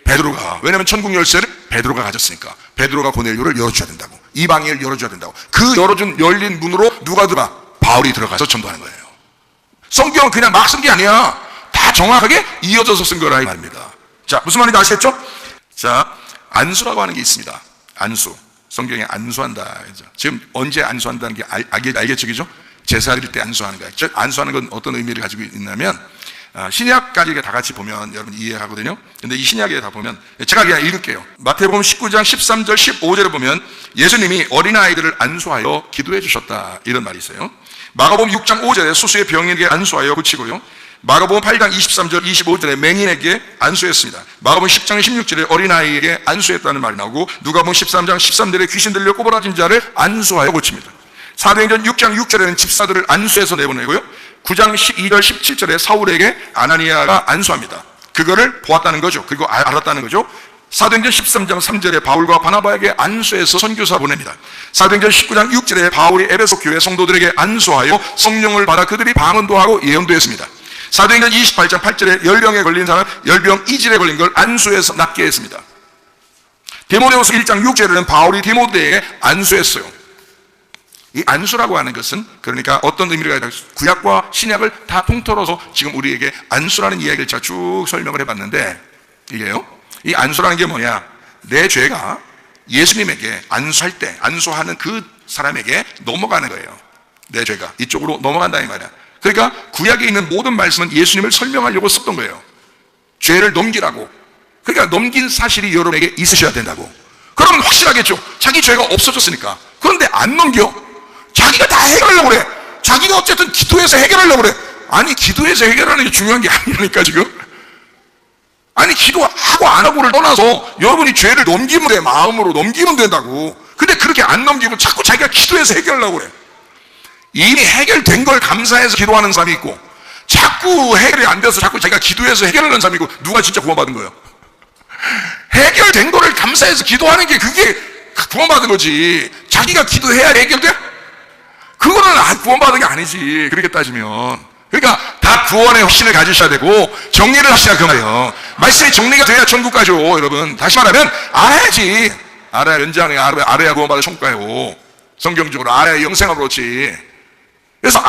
베드로가. 왜냐면 천국 열쇠를 베드로가 가졌으니까. 베드로가 고넬료를 열어줘야 된다고. 이방인을 열어줘야 된다고. 그 열린 문으로 누가 들어가? 바울이 들어가서 전도하는 거예요. 성경은 그냥 막 쓴 게 아니야. 다 정확하게 이어져서 쓴 거라 이 말입니다. 자, 무슨 말인지 아시겠죠? 자, 안수라고 하는 게 있습니다. 안수. 성경에 안수한다. 지금 언제 안수한다는 게 알겠죠? 그죠? 제사 드릴 때 안수하는 거예요. 안수하는 건 어떤 의미를 가지고 있냐면 신약까지 다 같이 보면 여러분 이해하거든요. 근데 이 신약에 다 보면 제가 그냥 읽을게요. 마태복음 19장 13절 15절에 보면 예수님이 어린아이들을 안수하여 기도해 주셨다 이런 말이 있어요. 마가복음 6장 5절에 수수의 병인에게 안수하여 고치고요. 마가복음 8장 23절 25절에 맹인에게 안수했습니다. 마가복음 10장 16절에 어린아이에게 안수했다는 말이 나오고 누가복음 13장 13절에 귀신 들려 꼬부라진 자를 안수하여 고칩니다. 사도행전 6장 6절에는 집사들을 안수해서 내보내고요. 9장 12절 17절에 사울에게 아나니아가 안수합니다. 그거를 보았다는 거죠. 그리고 알았다는 거죠. 사도행전 13장 3절에 바울과 바나바에게 안수해서 선교사 보냅니다. 사도행전 19장 6절에 바울이 에베소 교회 성도들에게 안수하여 성령을 받아 그들이 방언도 하고 예언도 했습니다. 사도행전 28장 8절에 열병에 걸린 사람, 열병 이질에 걸린 걸 안수해서 낫게 했습니다. 디모데후서 1장 6절에는 바울이 디모데에게 안수했어요. 이 안수라고 하는 것은 그러니까 어떤 의미가 있다. 구약과 신약을 다 통틀어서 지금 우리에게 안수라는 이야기를 제가 쭉 설명을 해봤는데 이게요. 이 안수라는 게 뭐냐? 내 죄가 예수님에게 안수할 때 안수하는 그 사람에게 넘어가는 거예요. 내 죄가 이쪽으로 넘어간다 이 말이야. 그러니까 구약에 있는 모든 말씀은 예수님을 설명하려고 썼던 거예요. 죄를 넘기라고. 그러니까 넘긴 사실이 여러분에게 있으셔야 된다고. 그러면 확실하겠죠. 자기 죄가 없어졌으니까. 그런데 안 넘겨. 자기가 다 해결하려고 그래. 자기가 어쨌든 기도해서 해결하려고 그래. 아니 기도해서 해결하는 게 중요한 게 아니니까 지금. 아니 기도하고 안 하고를 떠나서 여러분이 죄를 넘기면 돼. 마음으로 넘기면 된다고. 근데 그렇게 안 넘기고 자꾸 자기가 기도해서 해결하려고 그래. 이미 해결된 걸 감사해서 기도하는 사람이 있고 자꾸 해결이 안 돼서 자꾸 자기가 기도해서 해결하는 사람이 있고 누가 진짜 구원받은 거예요? 해결된 거를 감사해서 기도하는 게 그게 구원받은 거지. 자기가 기도해야 해결돼? 그거는 구원받은 게 아니지. 그렇게 따지면. 그러니까 다 구원의 확신을 가지셔야 되고 정리를 하셔야 그 말이에요. 말씀이 정리가 돼야 천국 가죠. 여러분 다시 말하면 알아야지. 알아야 연장해. 알아야 구원받을 천국 가요. 성경적으로 알아야 영생하고 그렇지. 그래서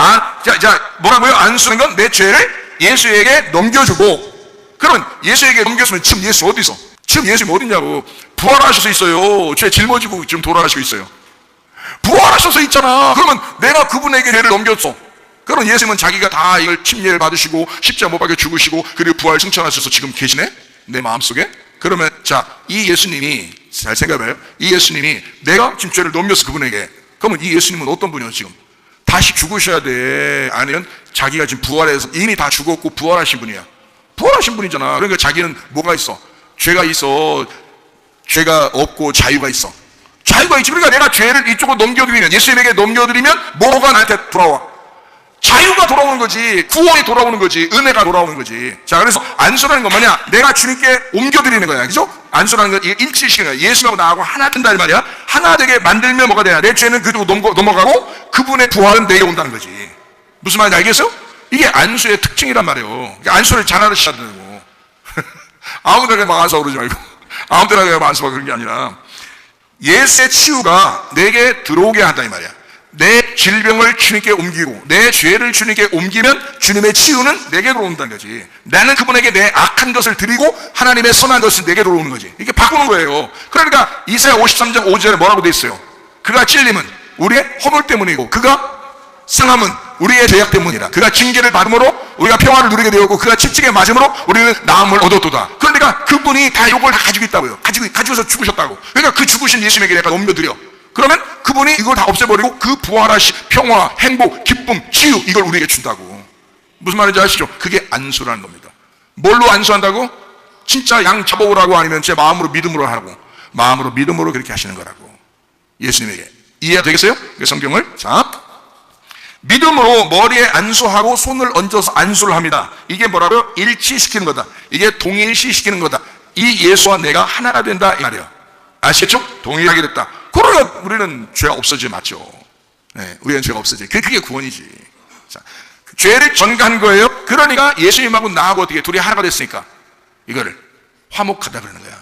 뭐라고요? 안수는 건 내 죄를 예수에게 넘겨주고, 그러면 예수에게 넘겼으면 지금 예수 어디 있어? 지금 예수님 어디 있냐고. 부활하셔서 있어요. 죄 짊어지고 지금 돌아가시고 있어요. 부활하셔서 있잖아. 그러면 내가 그분에게 죄를 넘겼어. 그럼 예수님은 자기가 다 이걸 침례를 받으시고 십자가 못 박혀 죽으시고 그리고 부활 승천하셔서 지금 계시네? 내 마음속에? 그러면 이 예수님이, 잘 생각해봐요. 이 예수님이 내가 지금 죄를 넘겼어 그분에게. 그러면 이 예수님은 어떤 분이에요 지금? 다시 죽으셔야 돼? 아니면 자기가 지금 부활해서 이미 다 죽었고 부활하신 분이야? 부활하신 분이잖아. 그러니까 자기는 뭐가 있어? 죄가 있어. 죄가 없고 자유가 있어. 자유가 있지. 그러니까 내가 죄를 이쪽으로 넘겨드리면, 예수님에게 넘겨드리면 뭐가 나한테 돌아와? 자유가 돌아오는 거지. 구원이 돌아오는 거지. 은혜가 돌아오는 거지. 자, 그래서 안수라는 건 뭐냐? 내가 주님께 옮겨드리는 거야. 그죠? 안수라는 건 일치시키는 거야. 예수하고 나하고 하나 된다 이 말이야. 하나 되게 만들면 뭐가 돼야? 내 죄는 그쪽으로 넘어가고 그분의 부활은 내게 온다는 거지. 무슨 말인지 알겠어요? 이게 안수의 특징이란 말이에요. 그러니까 안수를 잘하셔야 되고 아무 데나 막 안수하고 그러지 말고 아무 데나 그냥 안수하고 그런 게 아니라 예수의 치유가 내게 들어오게 한다 이 말이야. 내 질병을 주님께 옮기고 내 죄를 주님께 옮기면 주님의 치유는 내게 들어온다는 거지. 나는 그분에게 내 악한 것을 드리고 하나님의 선한 것을 내게 들어오는 거지. 이게 바꾸는 거예요. 그러니까 이사야 53장 5절에 뭐라고 돼 있어요? 그가 찔림은 우리의 허물 때문이고 그가 상함은 우리의 죄악 때문이라. 그가 징계를 받음으로 우리가 평화를 누리게 되었고 그가 채찍에 맞음으로 우리는 나음을 얻었도다. 그러니까 그분이 다 이걸 다 가지고 있다고요. 가지고서 죽으셨다고. 그러니까 그 죽으신 예수님에게 내가 넘겨드려. 그러면 그분이 이걸 다 없애버리고 그 부활하신 평화, 행복, 기쁨, 치유 이걸 우리에게 준다고. 무슨 말인지 아시죠? 그게 안수라는 겁니다. 뭘로 안수한다고? 진짜 양 잡아오라고 아니면 제 마음으로 믿음으로 하라고. 마음으로 믿음으로 그렇게 하시는 거라고. 예수님에게. 이해가 되겠어요? 성경을. 자, 믿음으로 머리에 안수하고 손을 얹어서 안수를 합니다. 이게 뭐라고요? 일치시키는 거다. 이게 동일시시키는 거다. 이 예수와 내가 하나가 된다 이 말이에요. 아시겠죠? 동일하게 됐다. 그러면 우리는 죄가 없어지지 맞죠. 네, 우리는 죄가 없어지. 그게 구원이지. 자, 죄를 전가한 거예요. 그러니까 예수님하고 나하고 어떻게 둘이 하나가 됐으니까 이거를 화목하다 그러는 거야.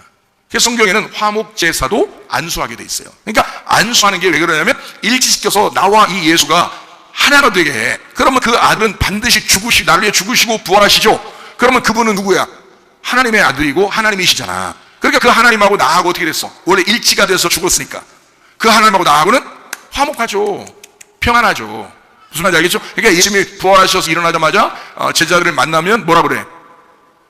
그래서 성경에는 화목제사도 안수하게 돼 있어요. 그러니까 안수하는 게 왜 그러냐면 일치시켜서 나와 이 예수가 하나가 되게 해. 그러면 그 아들은 반드시 나를 위해 죽으시고 부활하시죠. 그러면 그분은 누구야? 하나님의 아들이고 하나님이시잖아. 그러니까 그 하나님하고 나하고 어떻게 됐어? 원래 일치가 돼서 죽었으니까 그 하나님하고 나하고는 화목하죠. 평안하죠. 무슨 말인지 알겠죠? 그러니까 예수님이 부활하셔서 일어나자마자 제자들을 만나면 뭐라 그래?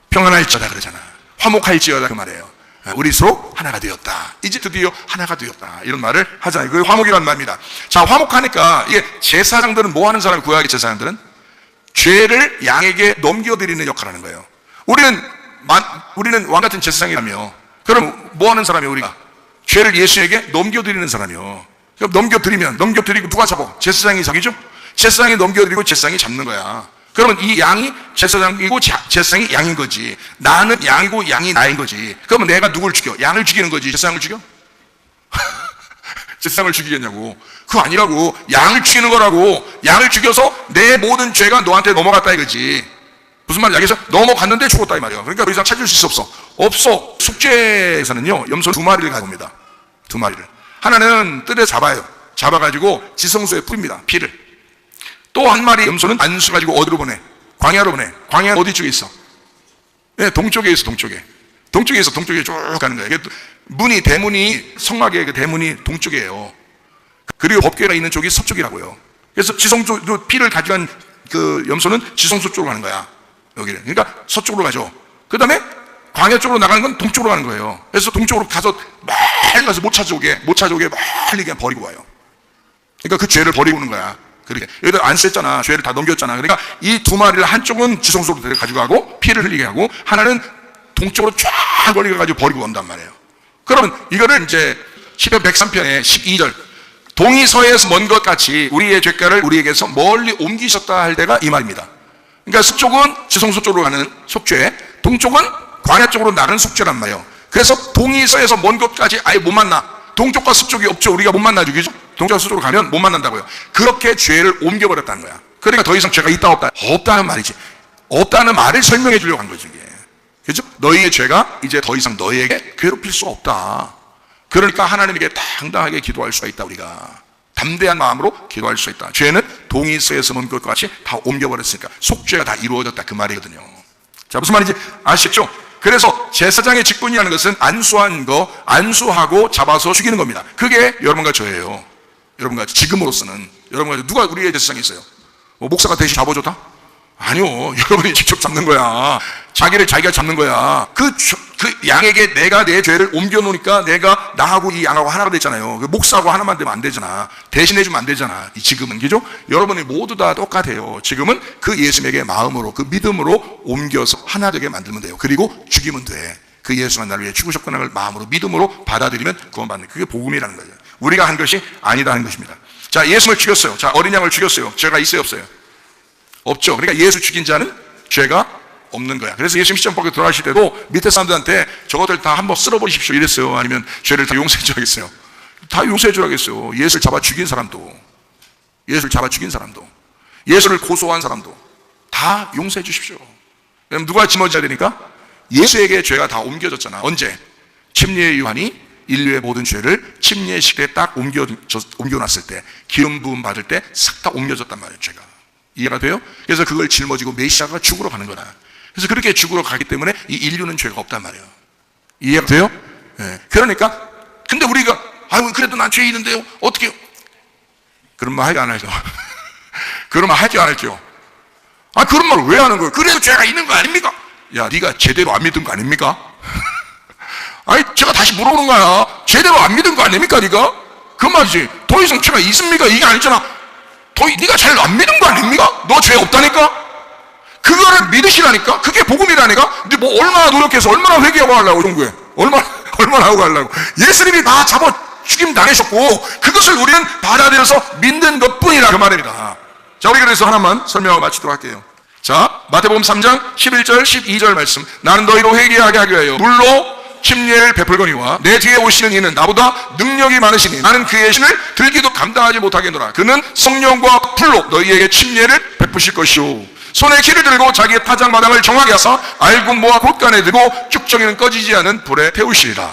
평안할지어다 그러잖아. 화목할지어다 그 말이에요. 우리 서로 하나가 되었다. 이제 드디어 하나가 되었다. 이런 말을 하잖아요. 그게 화목이라는 말입니다. 자, 화목하니까 이게 제사장들은 뭐 하는 사람이 구약의 제사장들은? 죄를 양에게 넘겨드리는 역할을 하는 거예요. 우리는 왕 같은 제사장이라며. 그럼 뭐 하는 사람이에요, 우리가? 죄를 예수에게 넘겨드리는 사람이요. 그럼 넘겨드리고 누가 잡아? 제사장이 자기죠? 제사장이 넘겨드리고 제사장이 잡는 거야. 그러면 이 양이 제사장이고 제사장이 양인 거지. 나는 양이고 양이 나인 거지. 그러면 내가 누굴 죽여? 양을 죽이는 거지. 제사장을 죽여? 제사장을 죽이겠냐고. 그거 아니라고. 양을 죽이는 거라고. 양을 죽여서 내 모든 죄가 너한테 넘어갔다 이거지. 무슨 말인지 알겠어? 넘어갔는데 죽었다 이 말이야. 그러니까 더 이상 찾을 수 없어. 없어. 숙제에서는요, 염소 2마리를 가져옵니다. 2마리를. 하나는 뜰에 잡아가지고 지성소에 뿌립니다. 피를. 또 한 마리 염소는 안수 가지고 어디로 보내? 광야로 보내. 광야는 어디 쪽에 있어? 네, 동쪽에 있어, 동쪽에. 동쪽에 쭉 가는 거예요. 대문이, 성막의 그 대문이 동쪽이에요. 그리고 법궤가 있는 쪽이 서쪽이라고요. 그래서 지성소, 피를 가져간 그 염소는 지성소 쪽으로 가는 거야. 여기를. 그러니까 서쪽으로 가죠. 그 다음에 광야 쪽으로 나가는 건 동쪽으로 가는 거예요. 그래서 동쪽으로 가서 멀리 가서 못 찾아오게 멀리 그냥 버리고 와요. 그러니까 그 죄를 버리고 오는 거야. 그렇게. 여기다 안 셌잖아. 죄를 다 넘겼잖아. 그러니까 이 2마리를 한쪽은 지성소로 가지고 가고 피를 흘리게 하고 하나는 동쪽으로 쫙 멀리 가가지고 버리고 온단 말이에요. 그러면 이거를 이제 시편 103편의 12절 동이 서에서 먼 것 같이 우리의 죄가를 우리에게서 멀리 옮기셨다 할 때가 이 말입니다. 그러니까 서쪽은 지성소 쪽으로 가는 속죄, 동쪽은 광야 쪽으로 나가는 속죄란 말이에요. 그래서 동이 서에서 먼 것까지 아예 못 만나. 동쪽과 서쪽이 없죠. 우리가 못 만나죠. 그죠? 동쪽과 서쪽으로 가면 못 만난다고요. 그렇게 죄를 옮겨버렸다는 거야. 그러니까 더 이상 죄가 있다 없다? 없다는 말이지. 없다는 말을 설명해 주려고 한 거지 이게. 그죠? 너희의 죄가 이제 더 이상 너희에게 괴롭힐 수 없다. 그러니까 하나님에게 당당하게 기도할 수가 있다. 우리가 담대한 마음으로 기도할 수 있다. 죄는 동이서에서 먼 것과 같이 다 옮겨버렸으니까 속죄가 다 이루어졌다, 그 말이거든요. 자, 무슨 말인지 아시겠죠? 그래서 제사장의 직분이라는 것은 안수한 거, 안수하고 잡아서 죽이는 겁니다. 그게 여러분과 저예요. 여러분과 지금으로서는. 여러분과 누가 우리의 제사장이 있어요? 목사가 대신 잡아줬다? 아니요. 여러분이 직접 잡는 거야. 자기를 자기가 잡는 거야. 그 양에게 내가 내 죄를 옮겨놓으니까 내가 나하고 이 양하고 하나가 됐잖아요. 그 목사하고 하나만 되면 안 되잖아. 대신해주면 안 되잖아. 지금은, 그죠? 여러분이 모두 다 똑같아요. 지금은 그 예수님에게 마음으로, 그 믿음으로 옮겨서 하나 되게 만들면 돼요. 그리고 죽이면 돼. 그 예수가 나를 위해 죽으셨구나 를 마음으로, 믿음으로 받아들이면 구원받는, 그게 복음이라는 거죠. 우리가 한 것이 아니다 하는 것입니다. 자, 예수를 죽였어요. 자, 어린 양을 죽였어요. 죄가 있어요, 없어요? 없죠. 그러니까 예수 죽인 자는 죄가 없는 거야. 그래서 예수님 시정법에 돌아가실 때도 밑에 사람들한테 저것들 다 한번 쓸어버리십시오 이랬어요. 아니면 죄를 다 용서해 주라겠어요. 다 용서해 주라겠어요. 예수를 잡아 죽인 사람도, 예수를 잡아 죽인 사람도, 예수를 고소한 사람도 다 용서해 주십시오. 그럼 누가 짊어져야 되니까? 예수에게 죄가 다 옮겨졌잖아. 언제? 침례의 요한이 인류의 모든 죄를 침례식 때 딱 옮겨놨을 때, 기름 부음 받을 때 싹 다 옮겨졌단 말이에요, 죄가. 이해가 돼요? 그래서 그걸 짊어지고 메시아가 죽으러 가는 거다. 그래서 그렇게 죽으러 가기 때문에 이 인류는 죄가 없단 말이에요. 이해가 돼요? 네. 그러니까, 근데 우리가, 아유, 그래도 난 죄 있는데요? 어떻게, 그런 말 할지 안 할죠? 그런 말 할지 안 할죠? 아, 그런 말 왜 하는 거예요? 그래도 죄가 있는 거 아닙니까? 야, 네가 제대로 안 믿은 거 아닙니까? 아니, 제가 다시 물어보는 거야. 제대로 안 믿은 거 아닙니까, 네가? 그 말이지. 더 이상 죄가 있습니까? 이게 아니잖아. 네가 잘 안 믿은 거 아닙니까? 너 죄 없다니까? 그거를 믿으시라니까? 그게 복음이라니까? 근데 뭐 얼마나 노력해서, 얼마나 회개하고 하려고, 종교에. 얼마나 하고 하려고. 예수님이 다 잡아 죽임 당하셨고, 그것을 우리는 받아들여서 믿는 것 뿐이라, 그 말입니다. 자, 우리 그래서 하나만 설명하고 마치도록 할게요. 자, 마태복음 3장 11절, 12절 말씀. 나는 너희로 회개하게 하기 위하여 물로 침례를 베풀거니와 내 뒤에 오시는 이는 나보다 능력이 많으시니 나는 그의 신을 들기도 감당하지 못하겠노라. 그는 성령과 불로 너희에게 침례를 베푸실 것이오. 손에 키를 들고 자기의 타작마당을 정하게 하사 알곡 모아 곳간에 들고 쭉정이는 꺼지지 않은 불에 태우시리라.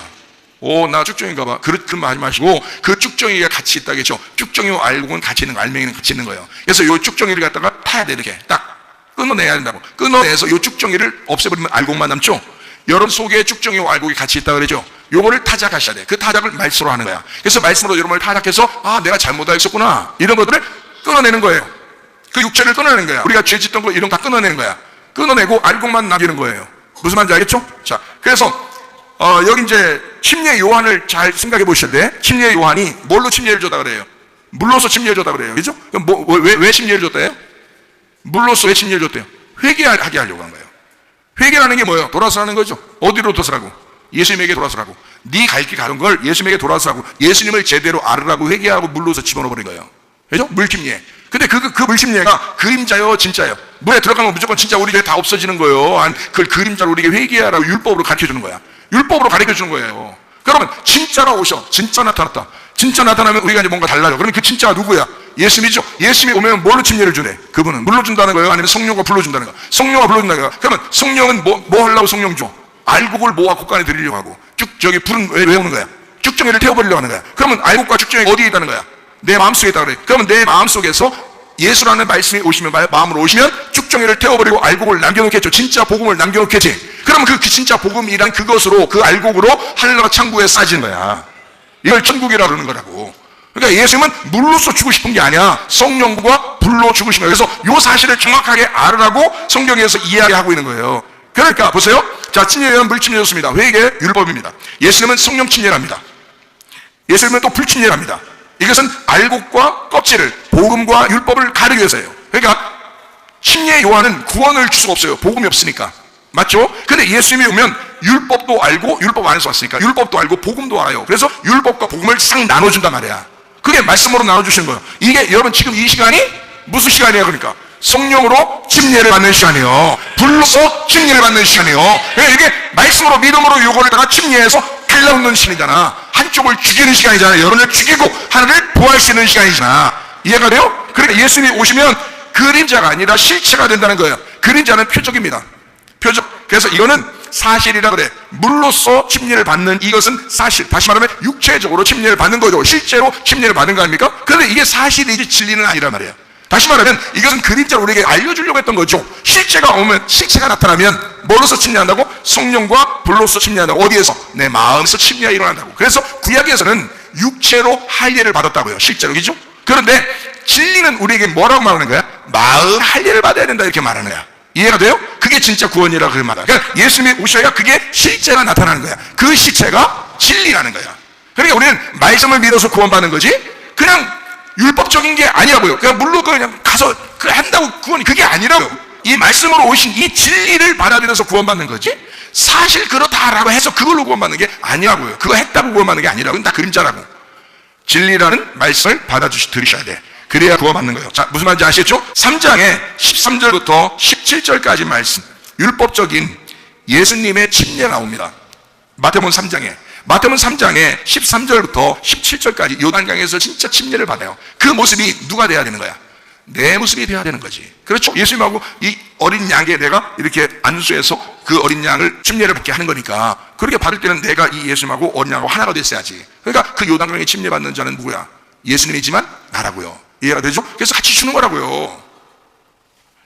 오, 나 쭉정인가 봐. 그런 말 하지 마시고, 그 쭉정이가 같이 있다겠죠. 쭉정이와 알곡은 같이 있는 거, 알맹이는 같이 있는 거예요. 그래서 요 쭉정이를 갖다가 타야 돼. 이렇게 딱 끊어내야 된다고. 끊어내서 요 쭉정이를 없애버리면 알곡만 남죠. 여러분 속에 쭉정이와 알곡이 같이 있다 그러죠. 요거를 타작하셔야 돼. 그 타작을 말씀으로 하는 거야. 그래서 말씀으로 여러분을 타작해서, 아, 내가 잘못하고 있었구나, 이런 것들을 끊어내는 거예요. 그 육체를 끊어내는 거야. 우리가 죄 짓던 거 이런 거 다 끊어내는 거야. 끊어내고 알곡만 남기는 거예요. 무슨 말인지 알겠죠? 자, 그래서 여기 이제 침례 요한을 잘 생각해 보셔야 돼. 침례 요한이 뭘로 침례를 줬다 그래요? 물로서 침례를 줬다 그래요. 그죠? 그럼 왜 침례를 줬대요? 물로서 왜 침례를 줬대요? 회개하게 하려고 한 거예요. 회개라는 게 뭐예요? 돌아서라는 거죠. 어디로 돌아서라고? 예수님에게 돌아서라고. 네 갈 길 가는 걸 예수님에게 돌아서라고. 예수님을 제대로 알으라고 회개하고 물로서 집어넣어버린 거예요. 그죠? 물침례. 근데 그 물침례가 그림자요, 진짜요? 물에 들어가면 무조건 진짜 우리 죄 다 없어지는 거예요. 그걸 그림자로 우리에게 회개하라고 율법으로 가르쳐주는 거야. 율법으로 가르쳐주는 거예요. 그러면 진짜가 오셔. 진짜 나타났다. 진짜 나타나면 우리가 이제 뭔가 달라져. 그러면 그 진짜가 누구야? 예수님이죠. 예수님이 오면 뭘로 침례를 주네? 그분은 물로 준다는 거예요? 아니면 성령과 불로 준다는 거예요? 성령과 불로 준다는 거예요. 그러면 성령은 뭐 하려고 성령 줘? 알곡을 모아 곳간에 드리려고 하고, 저기 불은 왜 오는 거야? 쭉정이를 태워버리려고 하는 거야. 그러면 알곡과 쭉정이가 어디에 있다는 거야? 내 마음속에 있다 그래. 그러면 내 마음속에서 예수라는 말씀이 오시면, 마음으로 오시면 쭉정이를 태워버리고 알곡을 남겨놓겠죠. 진짜 복음을 남겨놓겠지. 그러면 그 진짜 복음이란 그것으로, 그 알곡으로 하늘나라 천국에 쌓여지는 거야. 이걸 천국이라고 그러는 거라고. 그러니까 예수님은 물로서 주고 싶은 게 아니야. 성령과 불로 죽으신 거예요. 그래서 이 사실을 정확하게 알으라고 성경에서 이야기하고 있는 거예요. 그러니까 보세요. 자, 침례는 물침례였습니다. 회개 율법입니다. 예수님은 성령 침례랍니다. 예수님은 또 불침례랍니다. 이것은 알곡과 껍질을, 복음과 율법을 가르기 위해서예요. 그러니까 침례 요한은 구원을 줄 수가 없어요. 복음이 없으니까. 맞죠? 근데 예수님이 오면 율법도 알고, 율법 안에서 왔으니까 율법도 알고 복음도 알아요. 그래서 율법과 복음을 싹 나눠준단 말이야. 그게 말씀으로 나눠주시는 거예요. 이게 여러분 지금 이 시간이 무슨 시간이에요? 그러니까 성령으로 침례를 받는 시간이요, 불로서 침례를 받는 시간이요. 그러니까 이게 말씀으로, 믿음으로 요거를 다가 침례해서 갈라놓는 시간이잖아. 한쪽을 죽이는 시간이잖아. 여론을 죽이고 하나를 보호할 수 있는 시간이잖아. 이해가 돼요? 그러니까 예수님이 오시면 그림자가 아니라 실체가 된다는 거예요. 그림자는 표적입니다. 표적. 그래서 이거는 사실이라 그래. 물로서 침례를 받는 이것은 사실. 다시 말하면 육체적으로 침례를 받는 거죠. 실제로 침례를 받은 거 아닙니까? 그런데 이게 사실이지 진리는 아니란 말이에요. 다시 말하면 이것은 그림자로 우리에게 알려주려고 했던 거죠. 실체가 오면, 실체가 나타나면 뭐로서 침례한다고? 성령과 불로서 침례한다고. 어디에서? 내 마음에서 침례가 일어난다고. 그래서 구약에서는 육체로 할례를 받았다고요. 실제로, 그죠? 그런데 진리는 우리에게 뭐라고 말하는 거야? 마음 할례를 받아야 된다, 이렇게 말하는 거야. 이해가 돼요? 그게 진짜 구원이라고 그렇게 말하는 거야. 그러니까 예수님이 오셔야 그게 실체가 나타나는 거야. 그 실체가 진리라는 거야. 그러니까 우리는 말씀을 믿어서 구원받는 거지, 그냥 율법적인 게 아니라고요. 그냥 물로 그냥 가서 한다고 구원이, 그게 아니라고요. 이 말씀으로 오신 이 진리를 받아들여서 구원받는 거지, 사실 그렇다라고 해서 그걸로 구원받는 게 아니라고요. 그거 했다고 구원받는 게 아니라고. 그건 다 그림자라고. 진리라는 말씀을 들으셔야 돼. 그래야 구원받는 거예요. 자, 무슨 말인지 아시겠죠? 3장에 13절부터 17절까지 말씀, 율법적인 예수님의 침례가 나옵니다. 마태복음 3장에 13절부터 17절까지 요단강에서 진짜 침례를 받아요. 그 모습이 누가 돼야 되는 거야? 내 모습이 돼야 되는 거지. 그렇죠? 예수님하고 이 어린 양에 내가 이렇게 안수해서 그 어린 양을 침례를 받게 하는 거니까, 그렇게 받을 때는 내가 이 예수님하고 어린 양하고 하나가 됐어야지. 그러니까 그 요단강에 침례 받는 자는 누구야? 예수님이지만 나라고요. 이해가 되죠? 그래서 같이 주는 거라고요.